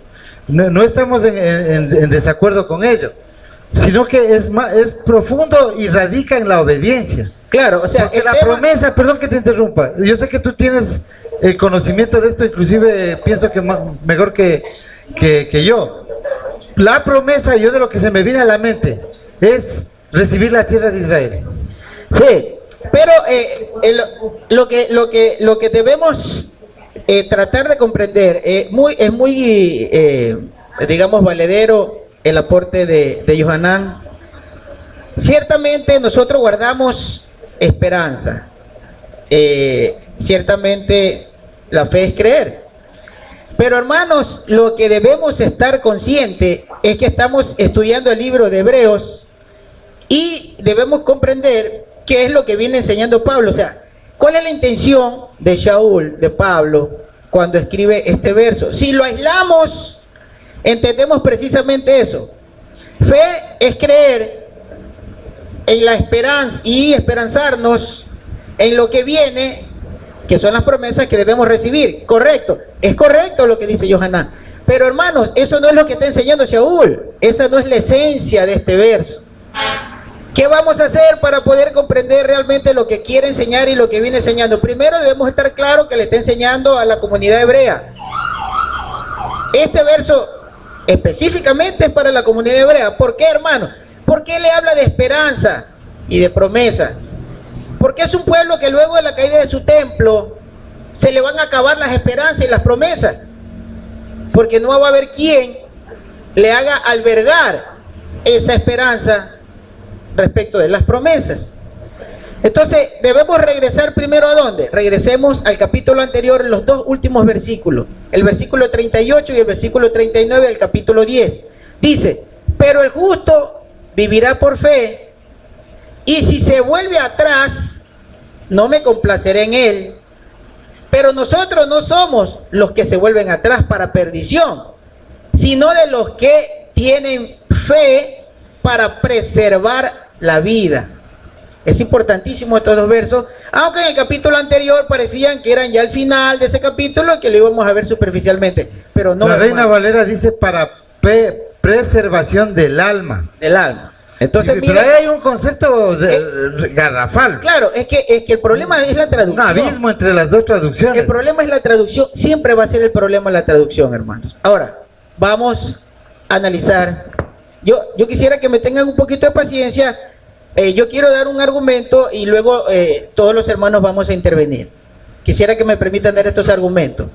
No estamos en desacuerdo con ello. sino que es profundo y radica en la obediencia. Claro, o sea, Porque la tema... promesa, perdón que te interrumpa, yo sé que tú tienes el conocimiento de esto, inclusive pienso que mejor que yo. La promesa, yo de lo que se me viene a la mente, es recibir la tierra de Israel. Sí, pero lo que debemos tratar de comprender, es muy digamos, valedero el aporte de Yohanan. Ciertamente nosotros guardamos esperanza, ciertamente la fe es creer, pero hermanos, lo que debemos estar conscientes es que estamos estudiando el libro de Hebreos y debemos comprender qué es lo que viene enseñando Pablo. O sea, ¿cuál es la intención de Shaul, de Pablo, cuando escribe este verso? Si lo aislamos, entendemos precisamente eso. Fe es creer en la esperanza y esperanzarnos en lo que viene, que son las promesas que debemos recibir. Correcto, es correcto lo que dice Yohanan. Pero hermanos, eso no es lo que está enseñando Shaul. Esa no es la esencia de este verso. ¿Qué vamos a hacer para poder comprender realmente lo que quiere enseñar y lo que viene enseñando? Primero debemos estar claros que le está enseñando a la comunidad hebrea. Este verso específicamente es para la comunidad hebrea. ¿Por qué, hermano? ¿Por qué le habla de esperanza y de promesa? Porque es un pueblo que luego de la caída de su templo se le van a acabar las esperanzas y las promesas. Porque no va a haber quien le haga albergar esa esperanza respecto de las promesas. Entonces debemos regresar primero ¿a dónde? Regresemos al capítulo anterior, los dos últimos versículos, el versículo 38 y el versículo 39 del capítulo 10. Dice: pero el justo vivirá por fe, y si se vuelve atrás, no me complaceré en él. Pero nosotros no somos los que se vuelven atrás para perdición, sino de los que tienen fe para preservar la vida. Es importantísimo estos dos versos, aunque en el capítulo anterior parecían que eran ya el final de ese capítulo y que lo íbamos a ver superficialmente, pero no. La Reina Valera dice para preservación del alma. Del alma. Entonces, sí, mira, pero ahí hay un concepto garrafal. Claro, es que el problema es la traducción. Un abismo entre las dos traducciones. El problema es la traducción, siempre va a ser el problema la traducción, hermanos. Ahora, vamos a analizar. Yo quisiera que me tengan un poquito de paciencia. Yo quiero dar un argumento y luego todos los hermanos vamos a intervenir. Quisiera que me permitan dar estos argumentos.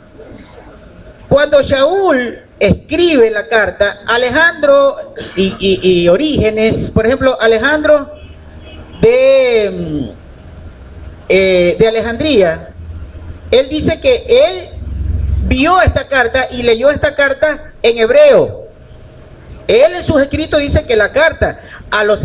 Cuando Shaul escribe la carta, Alejandro y Orígenes, por ejemplo, Alejandro de Alejandría, él dice que él vio esta carta y leyó esta carta en hebreo. Él en sus escritos dice que la carta a los